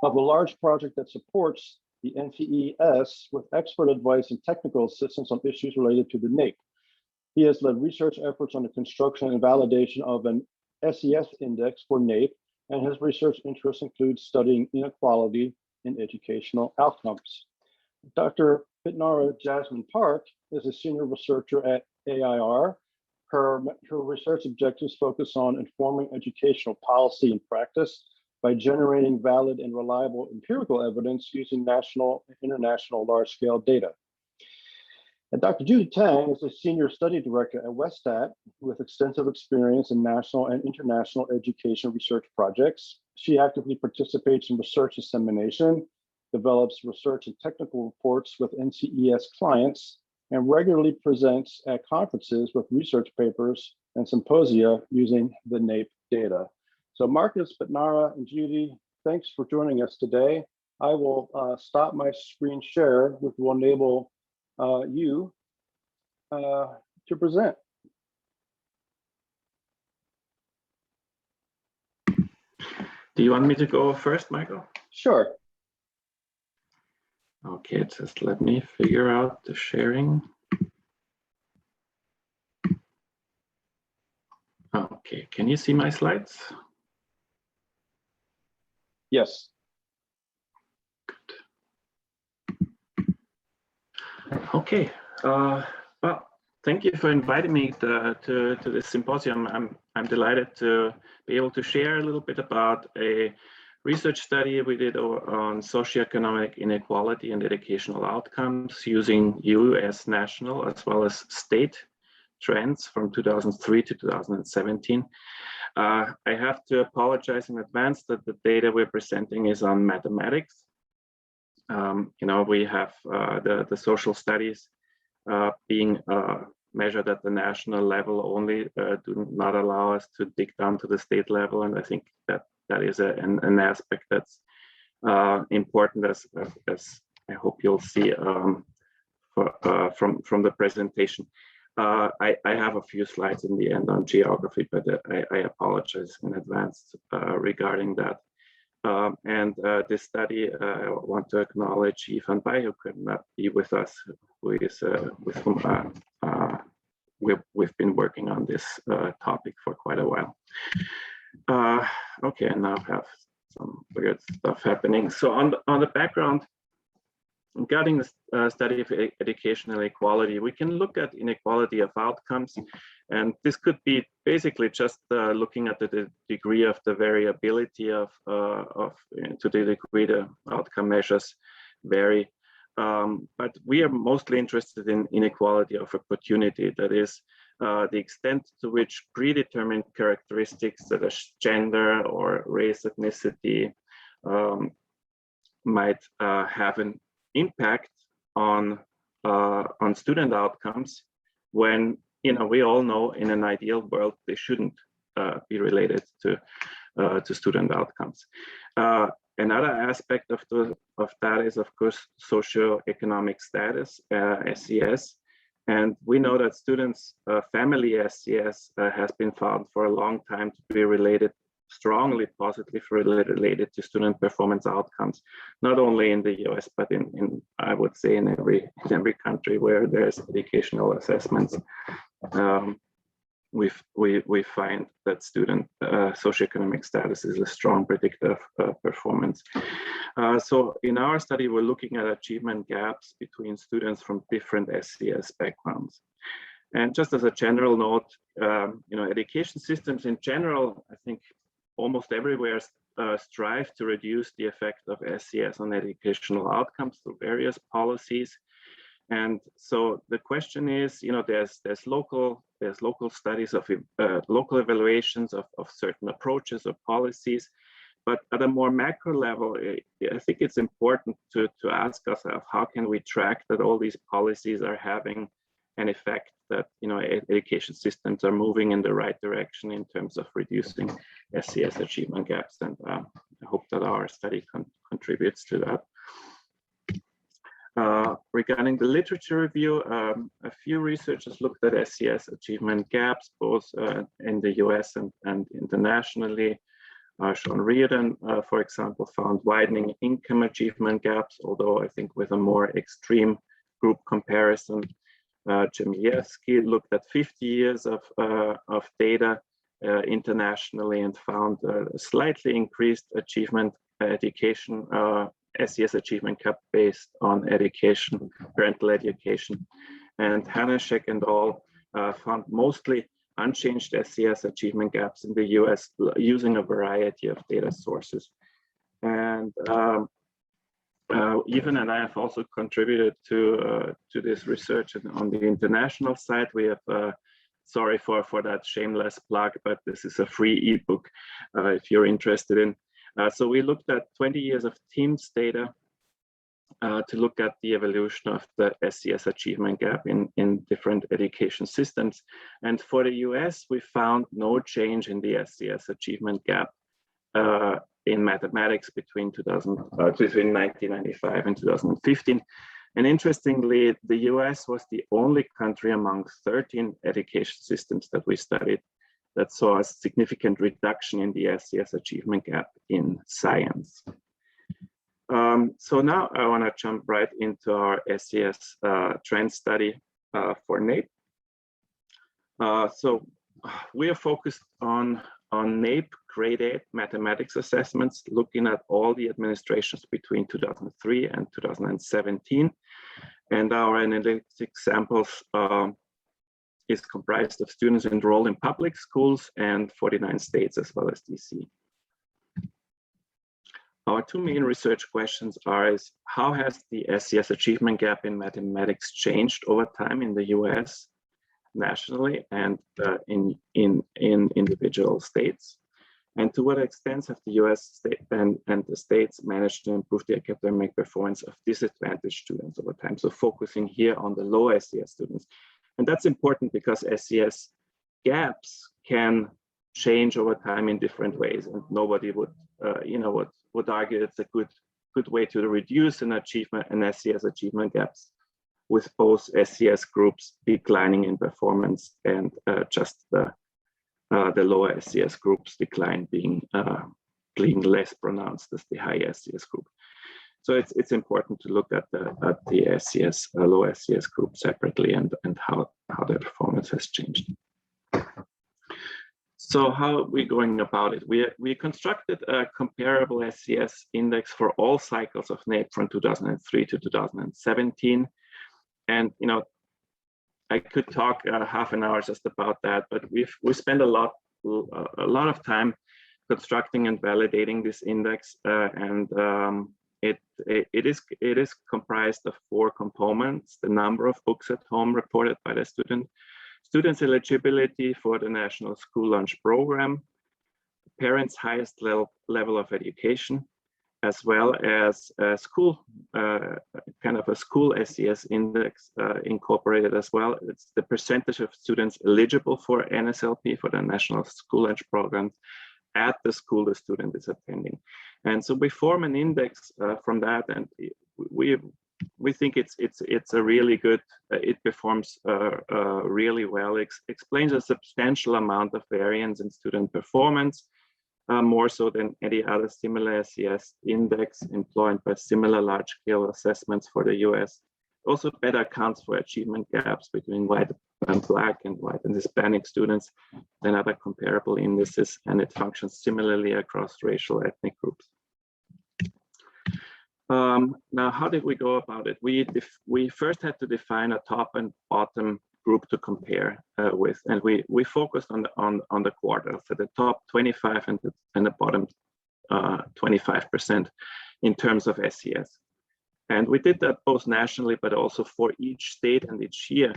A: of a large project that supports the NCES with expert advice and technical assistance on issues related to the NAEP. He has led research efforts on the construction and validation of an SES index for NAEP, and his research interests include studying inequality in educational outcomes. Dr. Pitnara Jasmine Park is a senior researcher at AIR. Her research objectives focus on informing educational policy and practice by generating valid and reliable empirical evidence using national and international large-scale data. And Dr. Judy Tang is a senior study director at WestStat with extensive experience in national and international education research projects. She actively participates in research dissemination, develops research and technical reports with NCES clients, and regularly presents at conferences with research papers and symposia using the NAEP data. So Marcus, Pitnara, and Judy, thanks for joining us today. I will stop my screen share, which will enable you to present.
C: Do you want me to go first, Michael?
A: Sure.
C: Okay, just let me figure out the sharing. Okay, can you see my slides?
A: Yes.
C: Okay, well, thank you for inviting me to this symposium. I'm delighted to be able to share a little bit about a research study we did on socioeconomic inequality and educational outcomes using US national as well as state trends from 2003 to 2017. I have to apologize in advance that the data we're presenting is on mathematics. We have the social studies being measured at the national level only do not allow us to dig down to the state level, and I think that is an aspect that's important as I hope you'll see from the presentation. I have a few slides in the end on geography, but I apologize in advance regarding that. This study, I want to acknowledge Yifan Bai, who could not be with us, who is with whom we've been working on this topic for quite a while. Okay, and now I have some weird stuff happening. So on the background, regarding the study of educational equality, we can look at inequality of outcomes, and this could be basically just looking at the degree of the variability of to the degree the outcome measures vary. But we are mostly interested in inequality of opportunity, that is the extent to which predetermined characteristics such as gender or race, ethnicity might have an impact on student outcomes, when we all know in an ideal world they shouldn't be related to student outcomes. Another aspect of that is, of course, socioeconomic status, SES, and we know that students' family SES has been found for a long time to be related, strongly positively related to student performance outcomes, not only in the US, but in I would say in every country where there's educational assessments. We find that student socioeconomic status is a strong predictor of performance. So in our study, we're looking at achievement gaps between students from different SES backgrounds. And just as a general note, education systems in general, I think almost everywhere strive to reduce the effect of SES on educational outcomes through various policies. And so the question is, there's local studies of local evaluations of certain approaches or policies, but at a more macro level, I think it's important to ask ourselves, how can we track that all these policies are having an effect, that education systems are moving in the right direction in terms of reducing SES achievement gaps, and I hope that our study contributes to that. Regarding the literature review, a few researchers looked at SES achievement gaps, both in the US and internationally. Sean Reardon, for example, found widening income achievement gaps, although I think with a more extreme group comparison. Chemielewski looked at 50 years of data internationally and found a slightly increased achievement education SES achievement gap based on education, parental education. And Hanashek and all found mostly unchanged SES achievement gaps in the US using a variety of data sources. And Yifan and I have also contributed to this research on the international side. We have, sorry for that shameless plug, but this is a free ebook if you're interested in. So we looked at 20 years of TEAMS data to look at the evolution of the SES achievement gap in different education systems. And for the US, we found no change in the SES achievement gap in mathematics between 1995 and 2015. And interestingly, the US was the only country among 13 education systems that we studied that saw a significant reduction in the SES achievement gap in science. So now I want to jump right into our SES trend study for NAEP. So we are focused on NAEP grade 8 mathematics assessments, looking at all the administrations between 2003 and 2017. And our analytic samples is comprised of students enrolled in public schools and 49 states as well as DC. Our two main research questions are is how has the SES achievement gap in mathematics changed over time in the US, nationally, and in individual states? And to what extent have the US state and the states managed to improve the academic performance of disadvantaged students over time? So focusing here on the low SES students. And that's important because SES gaps can change over time in different ways, and nobody would, would argue it's a good way to reduce an SES achievement gaps with both SES groups declining in performance and just the lower SES groups decline being less pronounced as the high SES group. So it's important to look at the SES low SES group separately and how their performance has changed. So how are we going about it? We constructed a comparable SES index for all cycles of NAEP from 2003 to 2017, and I could talk half an hour just about that, but we spent a lot of time constructing and validating this index, and it is comprised of 4 components: the number of books at home reported by the students' eligibility for the National School Lunch Program, parents' highest level of education, as well as a school, kind of a school SES index incorporated as well. It's the percentage of students eligible for NSLP, for the National School Lunch Program, at the school the student is attending. And so we form an index from that, and we think it's a really good, it performs really well. It explains a substantial amount of variance in student performance, more so than any other similar SES index employed by similar large-scale assessments for the US. Also better accounts for achievement gaps between white and black and white and Hispanic students than other comparable indices, and it functions similarly across racial ethnic groups. Now, how did we go about it? We first had to define a top and bottom group to compare with, and we focused on the quartile, so the top 25 and the bottom 25% in terms of SES. And we did that both nationally, but also for each state and each year.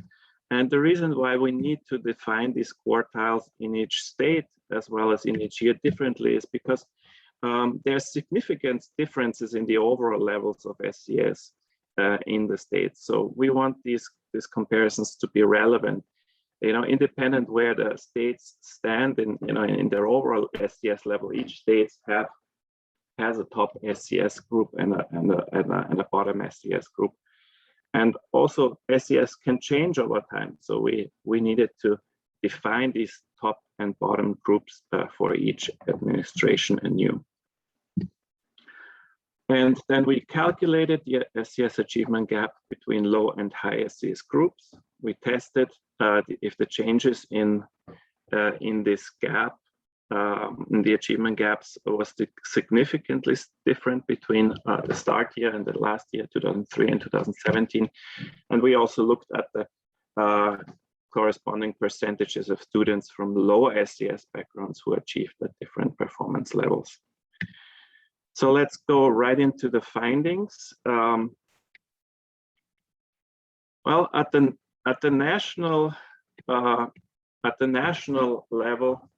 C: And the reason why we need to define these quartiles in each state as well as in each year differently is because there's significant differences in the overall levels of SES in the states. So we want these comparisons to be relevant, independent where the states stand in their overall SES level. Each state has a top SES group and a bottom SES group. And also SES can change over time. So we needed to define these top and bottom groups for each administration anew. And then we calculated the SES achievement gap between low and high SES groups. We tested if the changes in this gap, in the achievement gaps, was significantly different between the start year and the last year, 2003 and 2017. And we also looked at the corresponding percentages of students from lower SES backgrounds who achieved at different performance levels. So let's go right into the findings. Well, at the national level,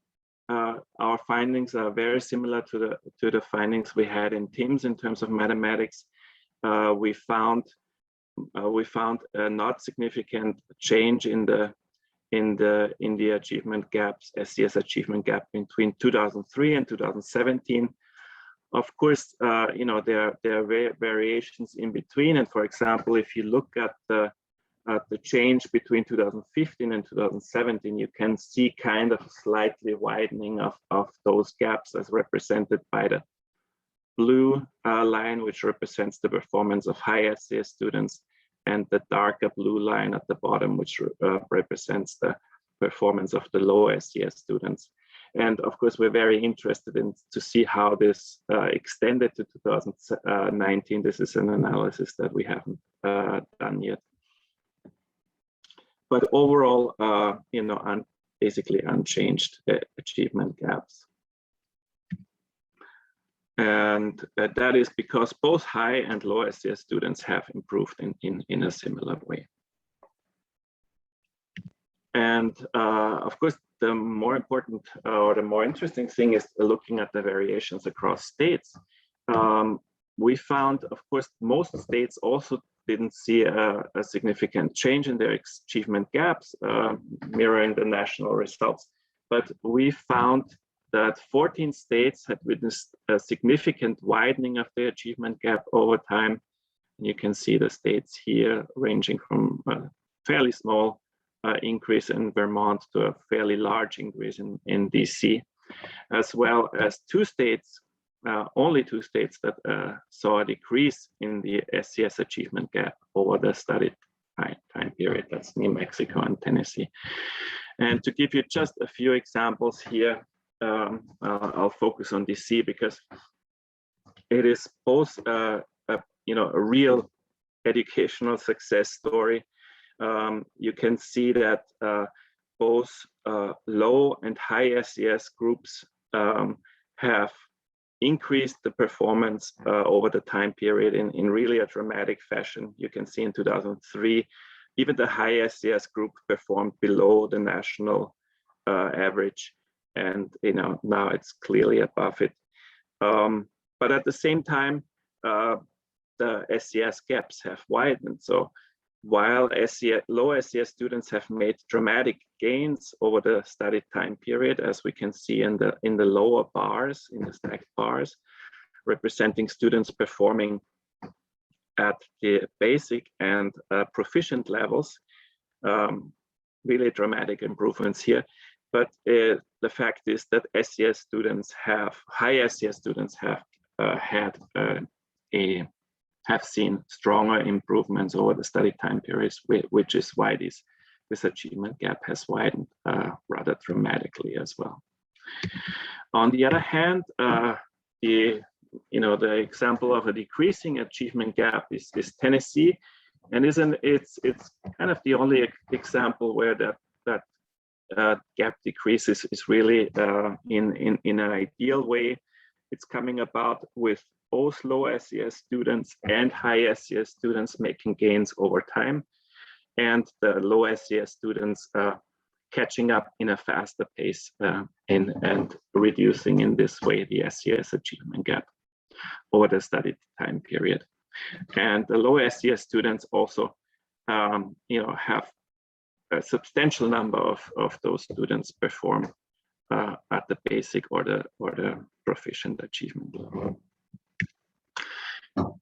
C: our findings are very similar to the findings we had in TIMSS in terms of mathematics. We found a not significant change in the achievement gaps, SES achievement gap between 2003 and 2017. Of course, there are variations in between. And for example, if you look at the change between 2015 and 2017, you can see kind of a slightly widening of those gaps as represented by the blue line, which represents the performance of high SES students, and the darker blue line at the bottom, which represents the performance of the low SES students. And of course, we're very interested to see how this extended to 2019. This is an analysis that we haven't done yet. but overall, basically unchanged achievement gaps. And that is because both high and low SES students have improved in a similar way. And of course, the more important or the more interesting thing is looking at the variations across states. We found, of course, most states also didn't see a significant change in their achievement gaps, mirroring the national results. But we found that 14 states had witnessed a significant widening of their achievement gap over time. And you can see the states here ranging from a fairly small increase in Vermont to a fairly large increase in DC, as well as only two states that saw a decrease in the SES achievement gap over the studied time period. That's New Mexico and Tennessee. And to give you just a few examples here, I'll focus on DC because it is both a real educational success story. You can see that both low and high SES groups have increased the performance over the time period in really a dramatic fashion. You can see in 2003, even the high SES group performed below the national average, and now it's clearly above it. But at the same time, the SES gaps have widened. So while low SES students have made dramatic gains over the studied time period, as we can see in the lower bars, in the stacked bars, representing students performing at the basic and proficient levels, really dramatic improvements here. But the fact is that high SES students have seen stronger improvements over the study time periods, which is why this achievement gap has widened rather dramatically as well. On the other hand, the example of a decreasing achievement gap is Tennessee, and it's kind of the only example where that gap decrease is really in an ideal way. It's coming about with both low SES students and high SES students making gains over time, and the low SES students catching up in a faster pace and reducing in this way the SES achievement gap over the studied time period. And the low SES students also have a substantial number of those students perform at the basic or the proficient achievement level.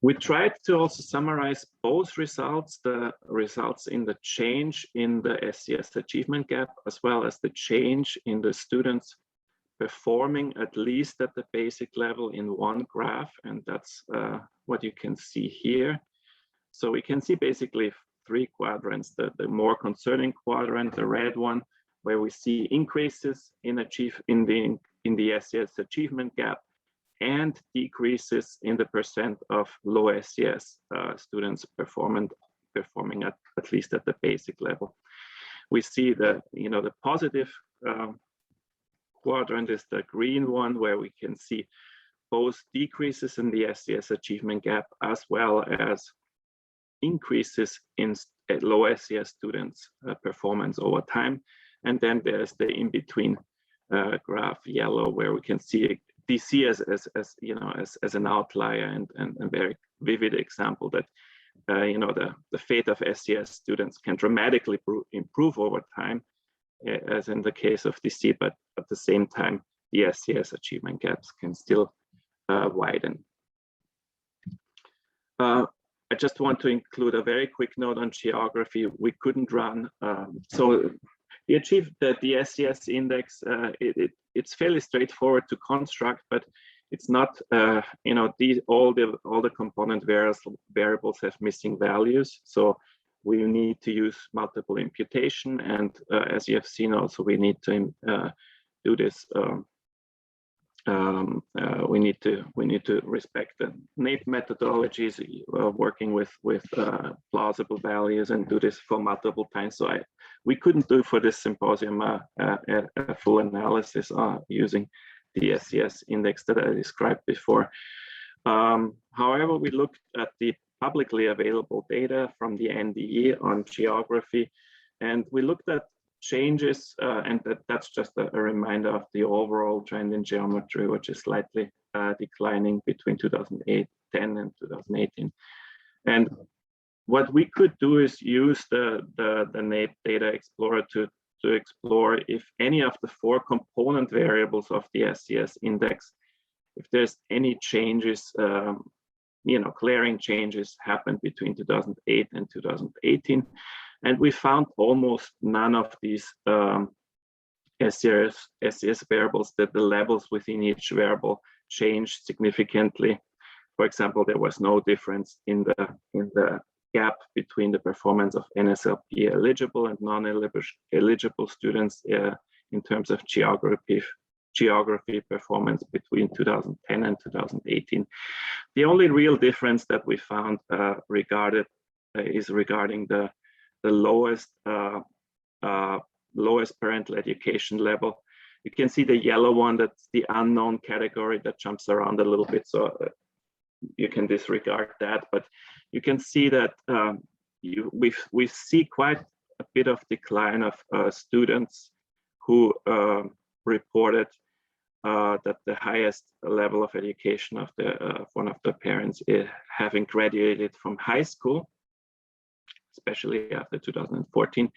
C: We tried to also summarize both results, the results in the change in the SES achievement gap, as well as the change in the students performing at least at the basic level in one graph. And that's what you can see here. So we can see basically three quadrants, the more concerning quadrant, the red one, where we see increases in the SES achievement gap, and decreases in the percent of low SES students performing at least at the basic level. We see the positive quadrant is the green one, where we can see both decreases in the SES achievement gap as well as increases in low SES students performance over time. And then there's the in-between graph, yellow, where we can see DC as an outlier and a very vivid example that the fate of SES students can dramatically improve over time, as in the case of DC, but at the same time the SES achievement gaps can still widen. I just want to include a very quick note on geography. We couldn't run so the SES index, it's fairly straightforward to construct, but it's not, all the component variables have missing values. So we need to use multiple imputation. And as you have seen also, we need to do this we need to respect the NAEP methodologies, working with plausible values, and do this for multiple times. So we couldn't do for this symposium a full analysis using the SES index that I described before. However, we looked at the publicly available data from the NDE on geography, and we looked at changes, and that's just a reminder of the overall trend in geometry, which is slightly declining between 2010 and 2018. And what we could do is use the NAEP Data Explorer to explore if any of the 4 component variables of the SES index, if there's any changes, glaring changes happened between 2008 and 2018. And we found almost none of these SES variables, that the levels within each variable changed significantly. For example, there was no difference in the gap between the performance of NSLP eligible and non-eligible students in terms of geography performance between 2010 and 2018. The only real difference that we found is regarding the lowest parental education level. You can see the yellow one, that's the unknown category that jumps around a little bit, so you can disregard that. But you can see that we see quite a bit of decline of students who reported that the highest level of education of one of the parents is having graduated from high school, especially after 2014,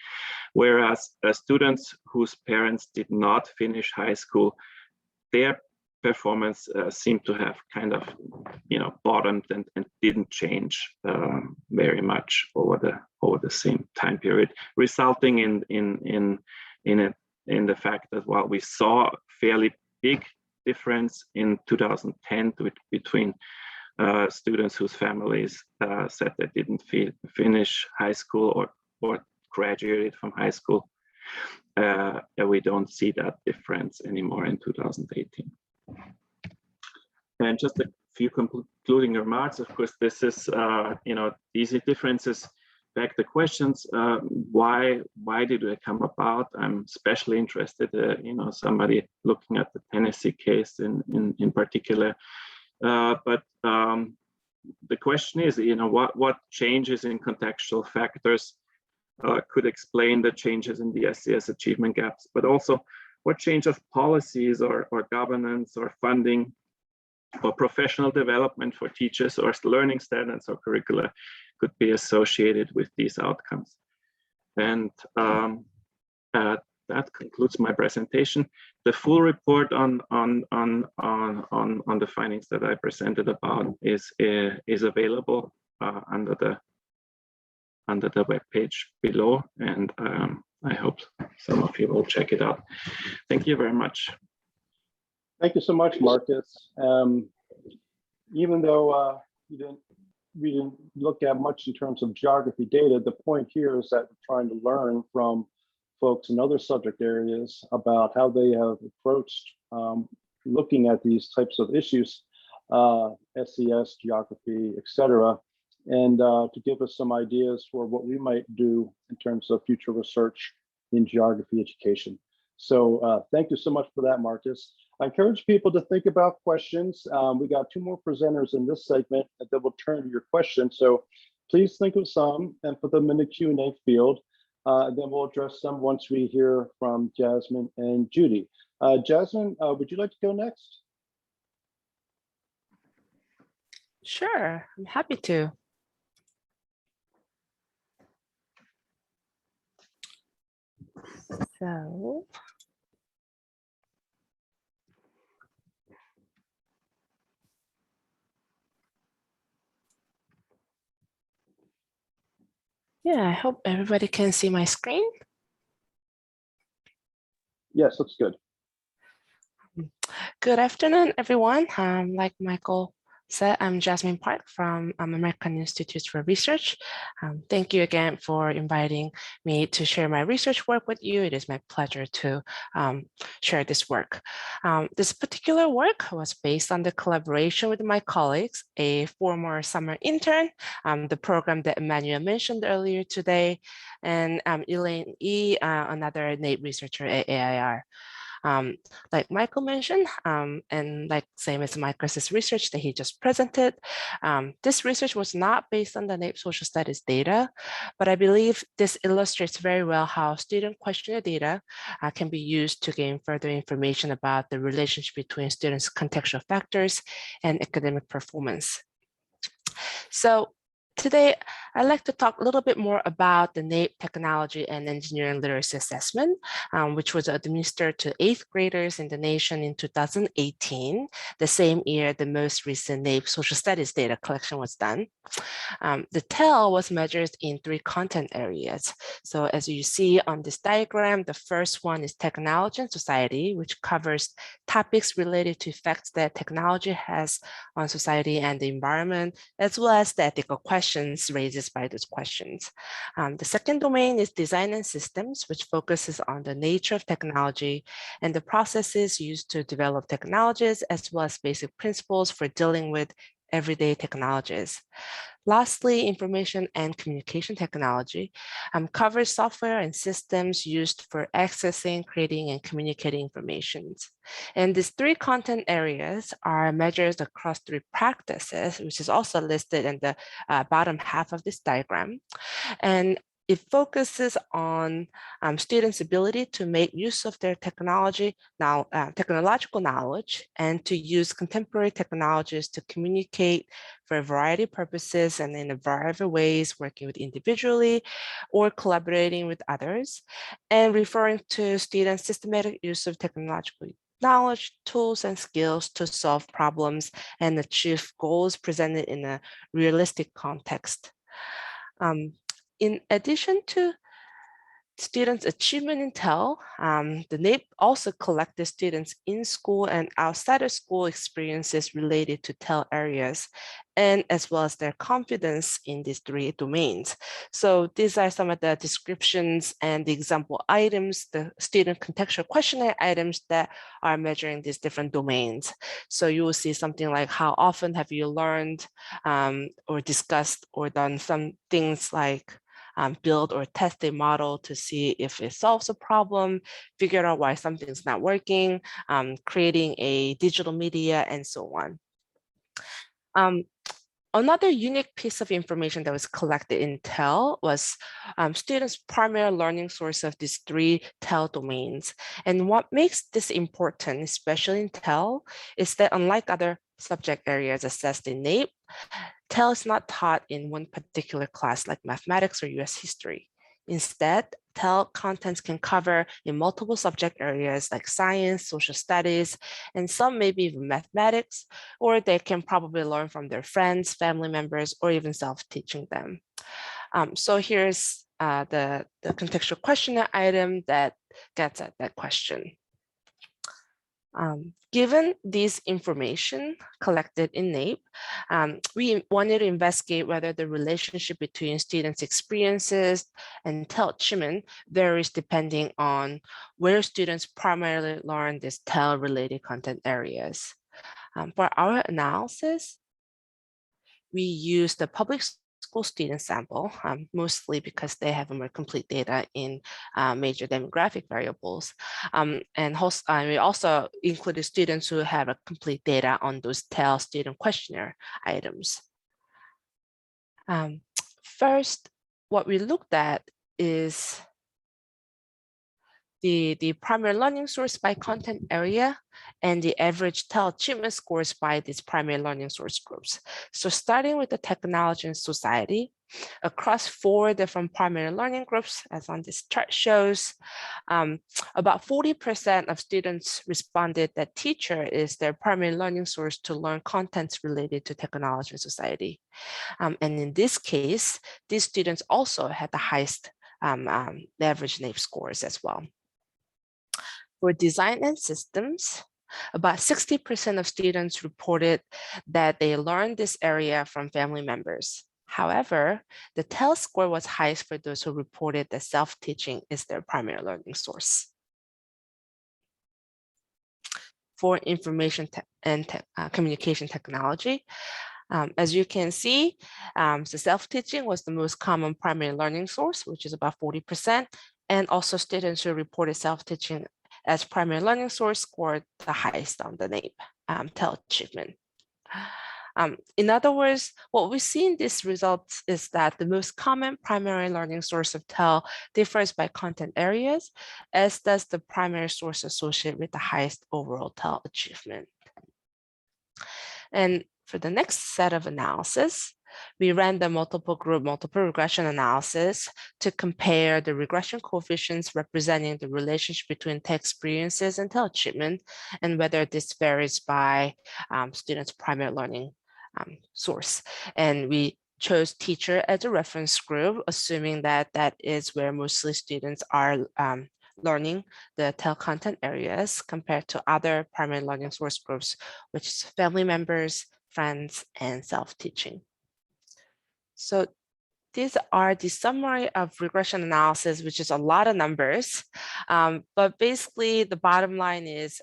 C: whereas students whose parents did not finish high school, their performance seemed to have kind of, bottomed and didn't change very much over the same time period, resulting in the fact that while we saw fairly big difference in 2010 between students whose families said they didn't finish high school or graduated from high school, we don't see that difference anymore in 2018. And just a few concluding remarks. Of course, this is, these differences beg the questions, why did they come about? I'm especially interested, somebody looking at the Tennessee case in particular. But the question is, what changes in contextual factors could explain the changes in the SES achievement gaps, but also what change of policies or governance or funding or professional development for teachers or learning standards or curricula could be associated with these outcomes. And that concludes my presentation. The full report on the findings that I presented about is available under the web page below, and I hope some of you will check it out. Thank you very much.
A: Thank you so much, Marcus. Even though we didn't look at much in terms of geography data, the point here is that we're trying to learn from folks in other subject areas about how they have approached looking at these types of issues, SES, geography, etc., and to give us some ideas for what we might do in terms of future research in geography education. So thank you so much for that, Marcus. I encourage people to think about questions. We got 2 more presenters in this segment, and then we'll turn to your questions. So please think of some and put them in the Q&A field. Then we'll address them once we hear from Jasmine and Judy. Jasmine, would you like to go next?
D: Sure, I'm happy to. So, yeah, I hope everybody can see my screen.
A: Yes, looks good.
D: Good afternoon, everyone. Like Michael So I'm Jasmine Park from American Institute for Research. Thank you again for inviting me to share my research work with you. It is my pleasure to share this work. This particular work was based on the collaboration with my colleagues, a former summer intern, the program that Emmanuel mentioned earlier today, and Elaine E, another NAEP researcher at AIR. Like Michael mentioned, and like same as Michael's research that he just presented, this research was not based on the NAEP social studies data, but I believe this illustrates very well how student questionnaire data can be used to gain further information about the relationship between students' contextual factors and academic performance. So today, I'd like to talk a little bit more about the NAEP Technology and Engineering Literacy Assessment, which was administered to 8th graders in the nation in 2018, the same year the most recent NAEP social studies data collection was done. The TEL was measured in 3 content areas. So as you see on this diagram, the first one is technology and society, which covers topics related to effects that technology has on society and the environment, as well as the ethical questions raised by those questions. The second domain is design and systems, which focuses on the nature of technology and the processes used to develop technologies, as well as basic principles for dealing with everyday technologies. Lastly, information and communication technology covers software and systems used for accessing, creating, and communicating information. And these 3 content areas are measured across 3 practices, which is also listed in the bottom half of this diagram. And it focuses on students' ability to make use of their technological knowledge and to use contemporary technologies to communicate for a variety of purposes and in a variety of ways, working with individually or collaborating with others, and referring to students' systematic use of technological knowledge, tools, and skills to solve problems and achieve goals presented in a realistic context. In addition to students' achievement in TEL, the NAEP also collected students in school and outside of school experiences related to TEL areas, and as well as their confidence in these 3 domains. So these are some of the descriptions and the example items, the student contextual questionnaire items that are measuring these different domains. So you will see something like how often have you learned or discussed or done some things like build or test a model to see if it solves a problem, figure out why something's not working, creating a digital media, and so on. Another unique piece of information that was collected in TEL was students' primary learning source of these 3 TEL domains. And what makes this important, especially in TEL, is that unlike other subject areas assessed in NAEP, TEL is not taught in one particular class like mathematics or US history. Instead, TEL contents can cover in multiple subject areas like science, social studies, and some maybe even mathematics, or they can probably learn from their friends, family members, or even self-teaching them. So here's the contextual questionnaire item that gets at that question. Given this information collected in NAEP, we wanted to investigate whether the relationship between students' experiences and TEL achievement varies depending on where students primarily learn these TEL-related content areas. For our analysis, we used the public school student sample, mostly because they have more complete data in major demographic variables. And we also included students who have a complete data on those TEL student questionnaire items. First, what we looked at is the primary learning source by content area and the average TEL achievement scores by these primary learning source groups. So starting with the technology and society, across 4 different primary learning groups, as on this chart shows, about 40% of students responded that teacher is their primary learning source to learn contents related to technology and society. And in this case, these students also had the highest average NAEP scores as well. For design and systems, About 60% of students reported that they learned this area from family members. However, the TEL score was highest for those who reported that self-teaching is their primary learning source. For information and communication technology, as you can see, so self-teaching was the most common primary learning source, which is about 40%, and also students who reported self-teaching as primary learning source scored the highest on the NAEP TEL achievement. In other words, what we see in these results is that the most common primary learning source of TEL differs by content areas, as does the primary source associated with the highest overall TEL achievement. And for the next set of analysis, we ran the multiple group, multiple regression analysis to compare the regression coefficients representing the relationship between TEL experiences and TEL achievement, and whether this varies by students' primary learning source. And we chose teacher as a reference group, assuming that that is where mostly students are learning the TEL content areas compared to other primary learning source groups, which is family members, friends, and self-teaching. So these are the summary of regression analysis, which is a lot of numbers. But basically, the bottom line is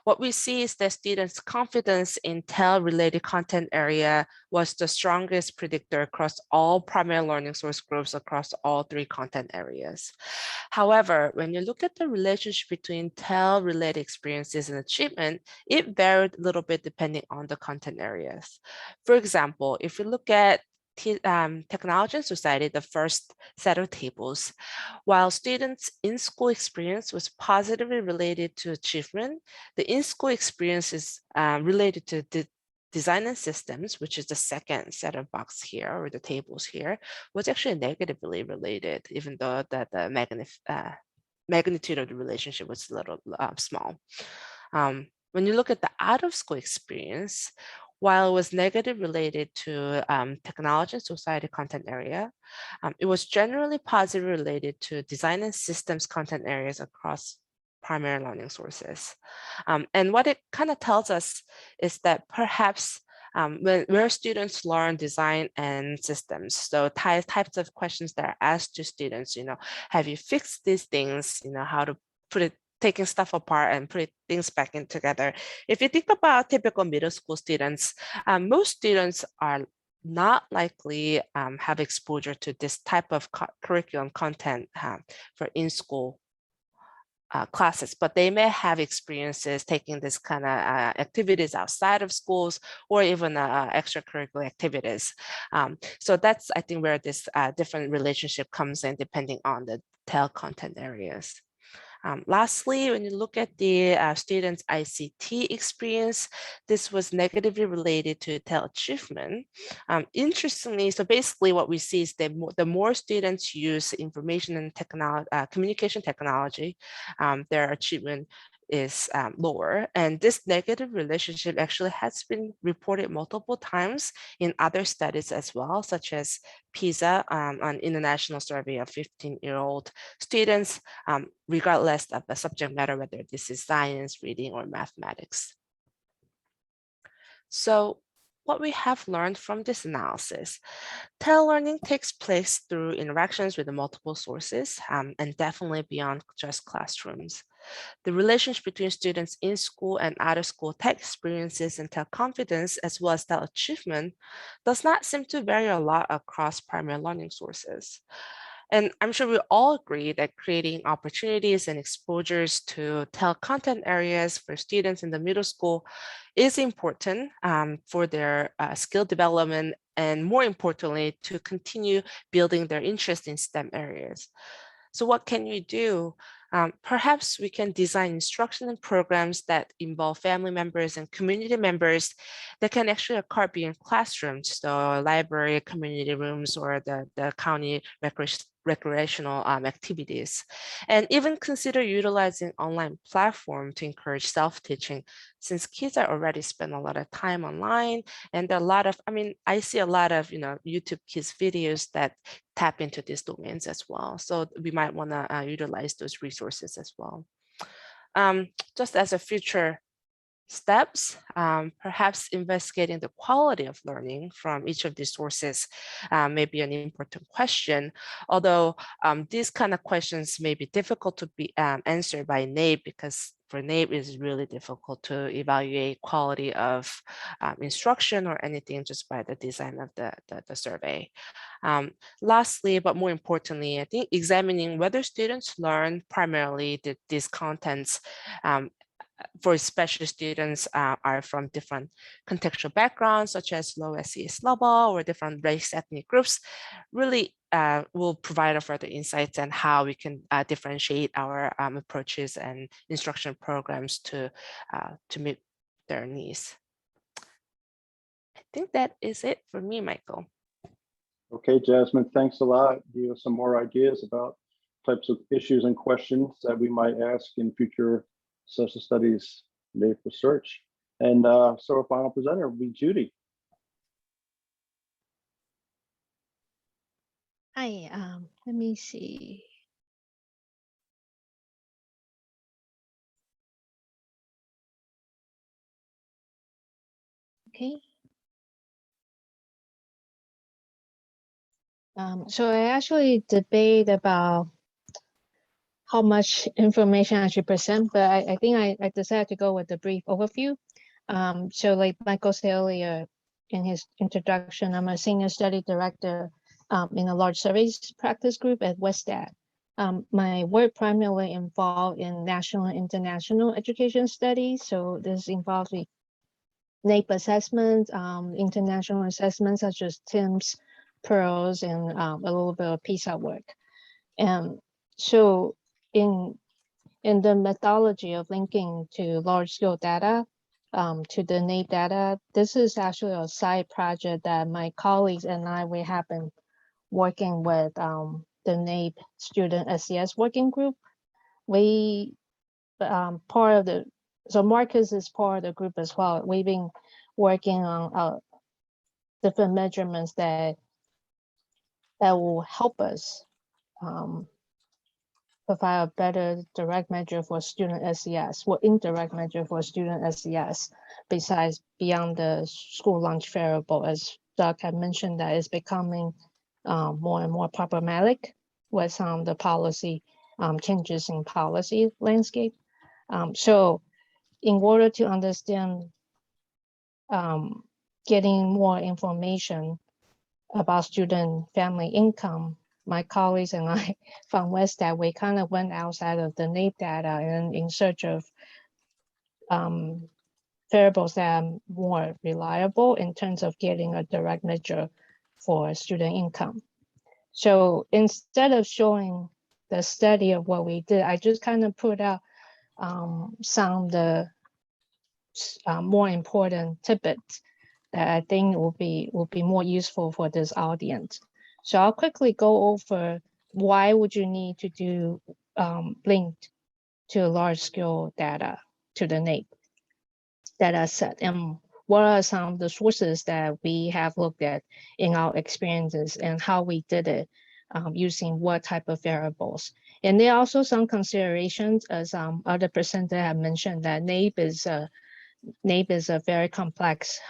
D: what we see is that students' confidence in TEL-related content area was the strongest predictor across all primary learning source groups across all 3 content areas. However, when you look at the relationship between TEL-related experiences and achievement, it varied a little bit depending on the content areas. For example, if you look at Technology and Society, the first set of tables, while students' in-school experience was positively related to achievement, the in-school experience is related to the design and systems, which is the second set of box here, or the tables here, was actually negatively related, even though that the magnitude of the relationship was a little small. When you look at the out-of-school experience, while it was negative related to technology and society content area, it was generally positive related to design and systems content areas across primary learning sources. And what it kind of tells us is that perhaps where students learn design and systems, so types of questions that are asked to students, have you fixed these things, how to put it, taking stuff apart and putting things back in together. If you think about typical middle school students, most students are not likely have exposure to this type of curriculum content for in-school classes, but they may have experiences taking this kind of activities outside of schools or even extracurricular activities. So that's, I think, where this different relationship comes in depending on the TEL content areas. Lastly, when you look at the students' ICT experience, this was negatively related to TEL achievement. Interestingly, so basically what we see is that the more students use information and communication technology, their achievement is lower. And this negative relationship actually has been reported multiple times in other studies as well, such as PISA, an international survey of 15-year-old students, regardless of the subject matter, whether this is science, reading, or mathematics. So what we have learned from this analysis, TEL learning takes place through interactions with the multiple sources and definitely beyond just classrooms. The relationship between students in school and out of school TEL experiences and TEL confidence, as well as TEL achievement, does not seem to vary a lot across primary learning sources. And I'm sure we all agree that creating opportunities and exposures to TEL content areas for students in the middle school is important for their skill development and, more importantly, to continue building their interest in STEM areas. So what can you do? Perhaps we can design instruction and programs that involve family members and community members that can actually occur beyond classrooms, so library, community rooms, or the county recreational activities, and even consider utilizing online platform to encourage self-teaching, since kids are already spend a lot of time online, and there are a lot of, I see a lot of YouTube kids videos that tap into these domains as well. So we might want to utilize those resources as well. Just as a future steps. Perhaps investigating the quality of learning from each of these sources may be an important question, although these kind of questions may be difficult to be answered by NAEP, because for NAEP it's really difficult to evaluate quality of instruction or anything just by the design of the survey. Lastly, but more importantly, I think examining whether students learn primarily these contents for special students are from different contextual backgrounds, such as low SES level or different race ethnic groups, really will provide further insights on how we can differentiate our approaches and instruction programs to meet their needs. I think that is it for me, Michael.
A: Okay, Jasmine, thanks a lot. You have some more ideas about types of issues and questions that we might ask in future social studies NAEP research. And so our final presenter will be Judy.
E: Hi, let me see. Okay. So I actually debate about how much information I should present, but I think I decided to go with the brief overview. So like Michael said earlier in his introduction, I'm a senior study director in a large surveys practice group at WestAd. My work primarily involved in national and international education studies. So this involves the NAEP assessments, international assessments such as TIMSS, PEARLS, and a little bit of PISA work. And so in the methodology of linking to large-scale data to the NAEP data, this is actually a side project that my colleagues and we have been working with the NAEP student SES working group. We so Marcus is part of the group as well. We've been working on different measurements that will help us provide a better direct measure for student SES or indirect measure for student SES besides beyond the school lunch variable, as Doug had mentioned, that is becoming more and more problematic with some of the policy changes in policy landscape. So in order to understand getting more information about student family income, my colleagues and I from WestAd, we kind of went outside of the NAEP data and in search of variables that are more reliable in terms of getting a direct measure for student income. So instead of showing the study of what we did, I just kind of put out some of the more important tidbits that I think will be more useful for this audience. So I'll quickly go over why would you need to do linked to large scale data to the NAEP data set, and what are some of the sources that we have looked at in our experiences and how we did it using what type of variables. And there are also some considerations, as other presenters have mentioned, that NAEP is a very complex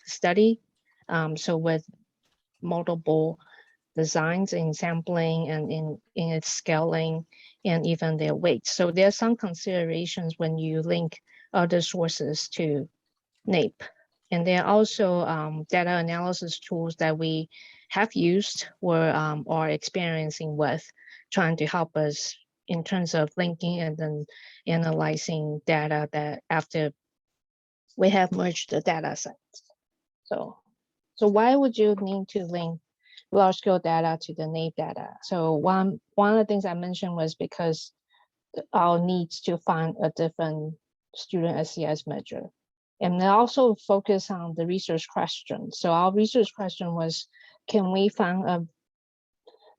E: study. So with multiple designs in sampling and in its scaling and even their weight. So there are some considerations when you link other sources to NAEP. And there are also data analysis tools that we have used or are experiencing with, trying to help us in terms of linking and then analyzing data that after we have merged the data sets. So why would you need to link large scale data to the NAEP data? So one of the things I mentioned was because our needs to find a different student SES measure. And they also focus on the research question. So our research question was, can we find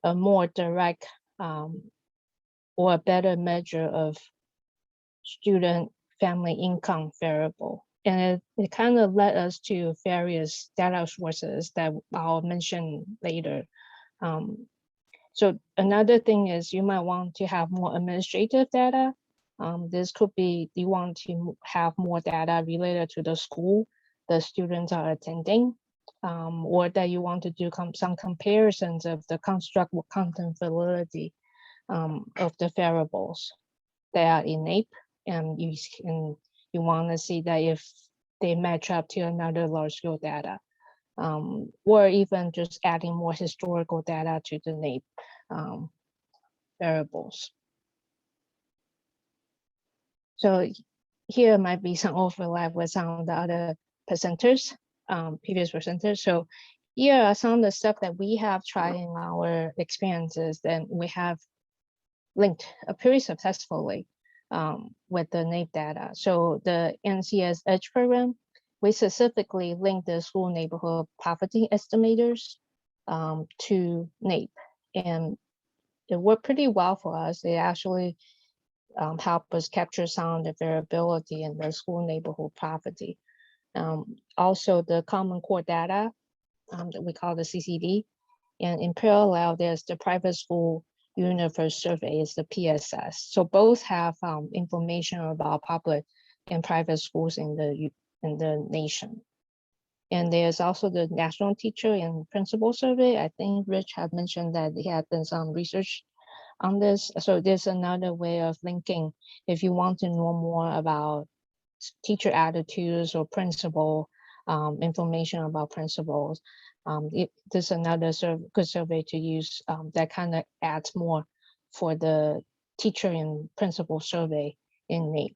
E: a more direct or a better measure of student family income variable? And it kind of led us to various data sources that I'll mention later. So another thing is you might want to have more administrative data This could be you want to have more data related to the school the students are attending, or that you want to do some comparisons of the construct or content validity of the variables that are in NAEP, and you want to see that if they match up to another large scale data, or even just adding more historical data to the NAEP variables. So here might be some overlap with some of the other presenters, previous presenters. So here are some of the stuff that we have tried in our experiences, and we have linked pretty successfully with the NAEP data. So the NCS EDGE program, we specifically linked the school neighborhood poverty estimators to NAEP, and it worked pretty well for us. It actually helped us capture some of the variability in the school neighborhood poverty. Also, the Common Core data that we call the CCD, and in parallel, there's the private school universe survey, is the PSS. So both have information about public and private schools in the nation. And there's also the National Teacher and Principal Survey. I think Rich had mentioned that he had done some research on this. So there's another way of linking. If you want to know more about teacher attitudes or principal information about principals, there's another good survey to use that kind of adds more for the teacher and principal survey in NAEP.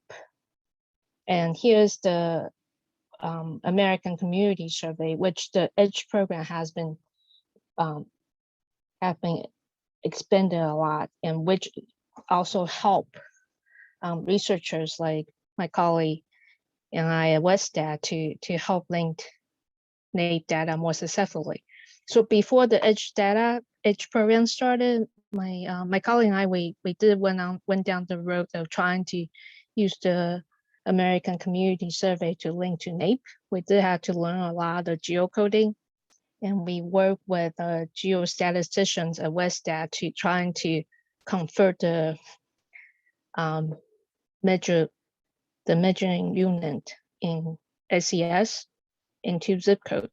E: And here's the American Community Survey, which the EDGE program has been expanded a lot, and which also help researchers like my colleague and I at WestStat to help link NAEP data more successfully. So before the EDGE program started, my colleague and I went down the road of trying to use the American Community Survey to link to NAEP. We did have to learn a lot of geocoding, and we worked with geostatisticians at WestStat to trying to convert the measuring unit in SES into zip code.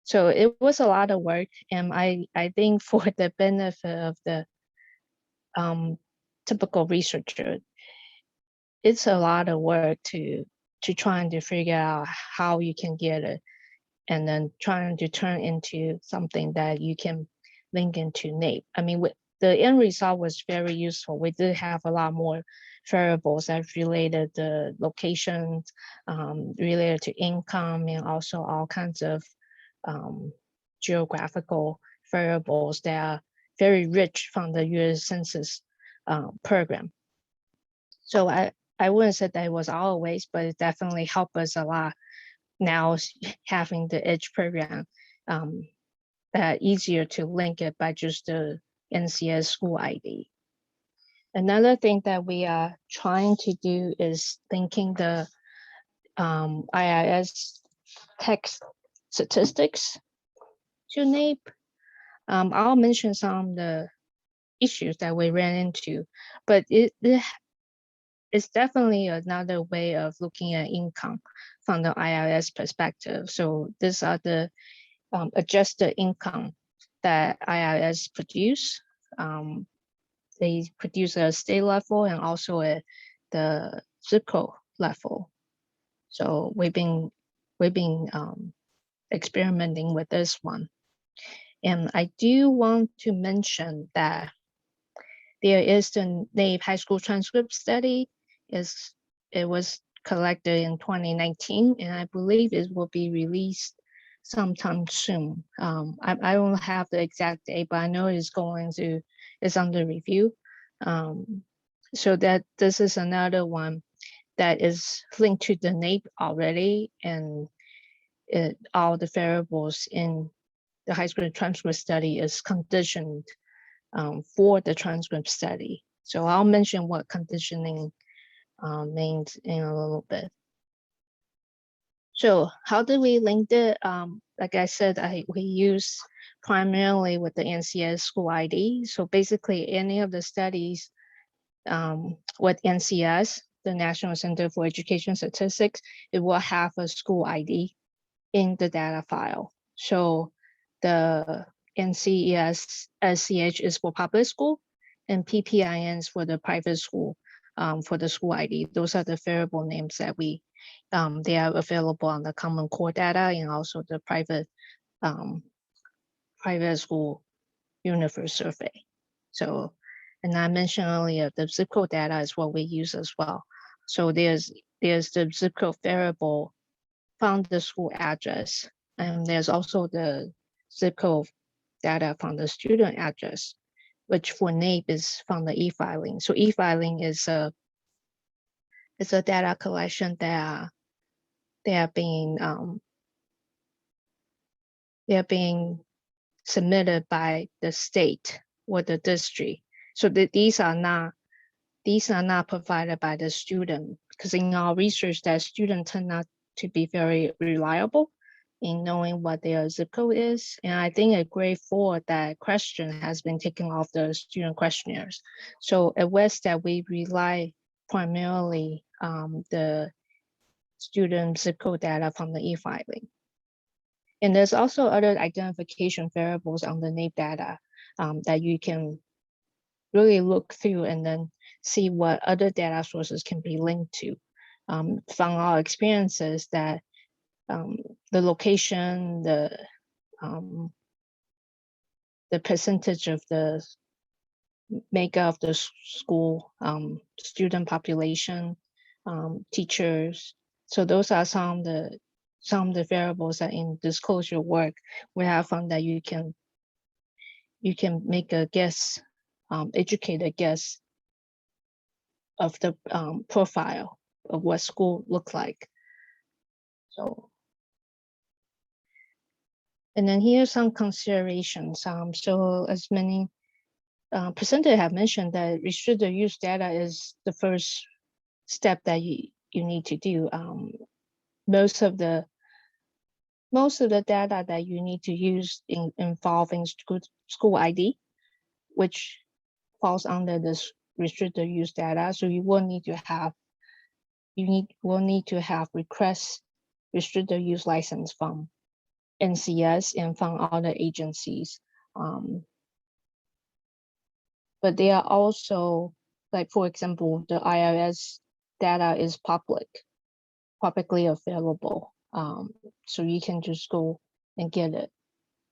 E: So it was a lot of work, and I think for the benefit of the typical researcher, it's a lot of work to trying to figure out how you can get it, and then trying to turn into something that you can link into NAEP. I mean, the end result was very useful. We did have a lot more variables that related to locations, related to income, and also all kinds of geographical variables that are very rich from the US Census program. So I wouldn't say that it was always, but it definitely helped us a lot now having the EDGE program, easier to link it by just the NCS school ID. Another thing that we are trying to do is linking the IIS text statistics to NAEP. I'll mention some of the issues that we ran into, but it's definitely another way of looking at income from the IIS perspective. So these are the adjusted income that IIS produce. They produce at a state level and also at the zip code level. So we've been experimenting with this one. And I do want to mention that there is the NAEP high school transcript study. It was collected in 2019, and I believe it will be released sometime soon. I don't have the exact date, but I know it's under review. So that this is another one that is linked to the NAEP already, and all the variables in the high school transcript study is conditioned for the transcript study. So I'll mention what conditioning means in a little bit. So how do we link it? Like I said, we use primarily with the NCS school ID. So basically any of the studies with NCS, the National Center for Education Statistics, it will have a school ID in the data file. So the NCES SCH is for public school and PPINs for the private school, for the school ID. Those are the variable names that they are available on the Common Core data and also the private school universe survey. So, and I mentioned earlier, the zip code data is what we use as well. So there's the zip code variable from the school address, and there's also the zip code data from the student address, which for NAEP is from the e-filing. So e-filing is a data collection that they are being submitted by the state or the district. So these are not provided by the student, because in our research, that students tend not to be very reliable in knowing what their zip code is. And I think at grade 4, that question has been taken off the student questionnaires. So at Westat, we rely primarily the student zip code data from the e-filing. And there's also other identification variables on the NAEP data that you can really look through and then see what other data sources can be linked to. From our experiences, that the location, the percentage of the makeup of the school, student population, teachers. So those are some of the variables that in disclosure work we have found that you can make a guess, educated guess of the profile of what school look like. So, and then here's some considerations. So as many presenters have mentioned, that restricted use data is the first step that you need to do. Most of the data that you need to use involving school ID, which falls under this restricted use data. So you will need to have request restricted use license from NCS and from other agencies. But they are also, like, for example, the IRS data is publicly available. So you can just go and get it.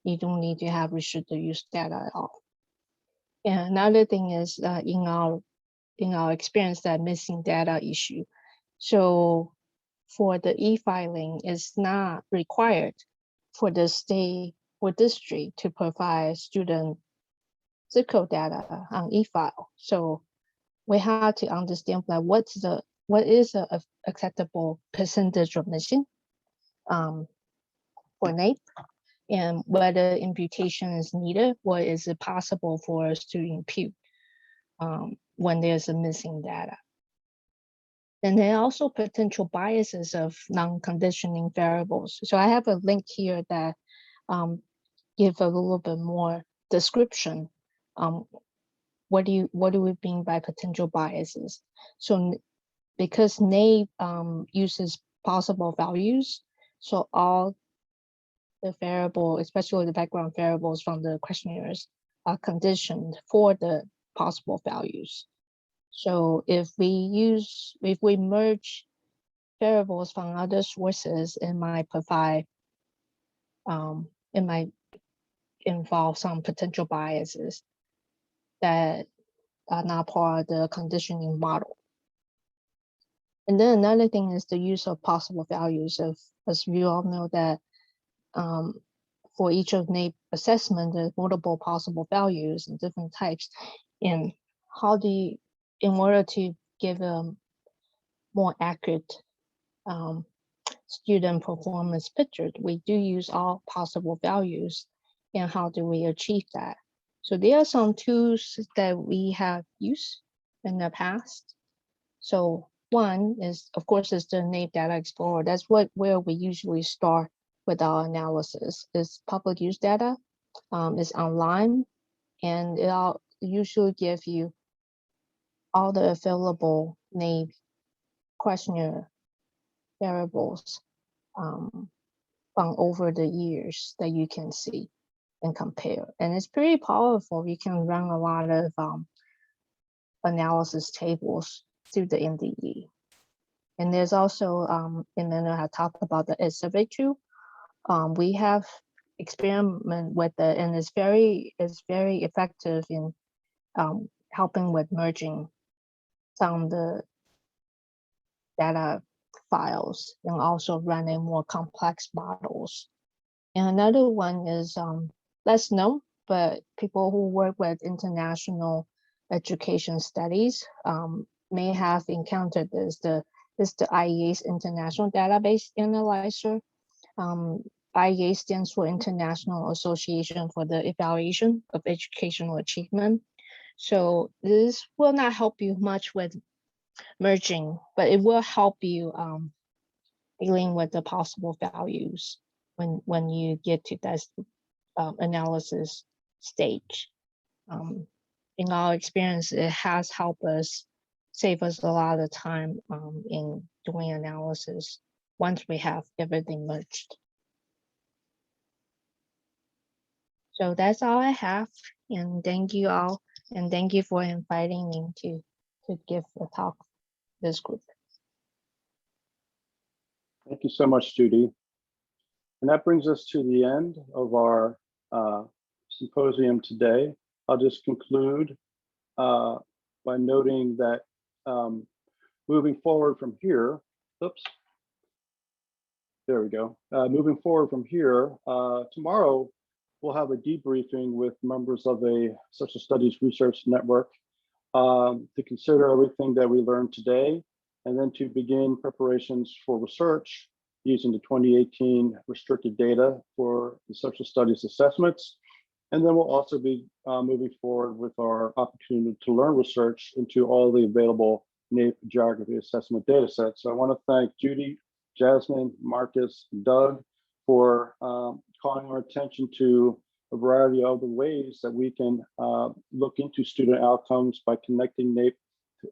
E: You don't need to have restricted use data at all. And another thing is in our experience, that missing data issue. So for the e-filing, it's not required for the state or district to provide student zip code data on e-file. So we have to understand, like, what is a acceptable percentage of missing for NAEP, and whether imputation is needed, or is it possible for us to impute when there's a missing data. And there are also potential biases of non-conditioning variables. So I have a link here that give a little bit more description. What do we mean by potential biases? So because NAEP uses possible values, so all the variable, especially the background variables from the questionnaires, are conditioned for the possible values. So if we merge variables from other sources, it might involve some potential biases that are not part of the conditioning model. And then another thing is the use of possible values. As we all know, that for each of NAEP assessment, there's multiple possible values and different types. And how do you, in order to give a more accurate student performance picture, we do use all possible values. And how do we achieve that? So there are some tools that we have used in the past. So one is, of course, is the NAEP Data Explorer. That's where we usually start with our analysis. It's public use data, it's online, and it'll usually give you all the available NAEP questionnaire variables from over the years that you can see and compare. And it's pretty powerful. You can run a lot of analysis tables through the MDE. And there's also, Emmanuel had talked about the survey tool. We have experiment with it, and it's very effective in helping with merging some of the data files and also running more complex models. And another one is less known, but people who work with international education studies may have encountered this. This is the IEA's International Database Analyzer. IEA stands for International Association for the Evaluation of Educational Achievement. So this will not help you much with merging, but it will help you dealing with the possible values when you get to that analysis stage. In our experience, it has helped us save us a lot of time in doing analysis once we have everything merged. So that's all I have, and thank you all, and thank you for inviting me to give a talk to this group.
A: Thank you so much, Judy. And that brings us to the end of our symposium today. I'll just conclude by noting that moving forward from here, oops, there we go. Moving forward from here, tomorrow we'll have a debriefing with members of a social studies research network to consider everything that we learned today, and then to begin preparations for research using the 2018 restricted data for the social studies assessments. And then we'll also be moving forward with our opportunity to learn research into all the available NAEP geography assessment data sets. So I want to thank Judy, Jasmine, Marcus, and Doug for calling our attention to a variety of the ways that we can look into student outcomes by connecting NAEP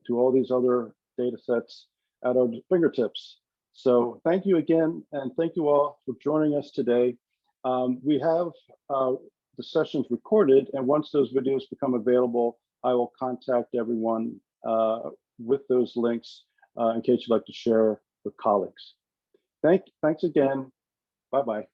A: to all these other data sets at our fingertips. So thank you again, and thank you all for joining us today. We have the sessions recorded, and once those videos become available, I will contact everyone with those links in case you'd like to share with colleagues. Thanks again. Bye-bye.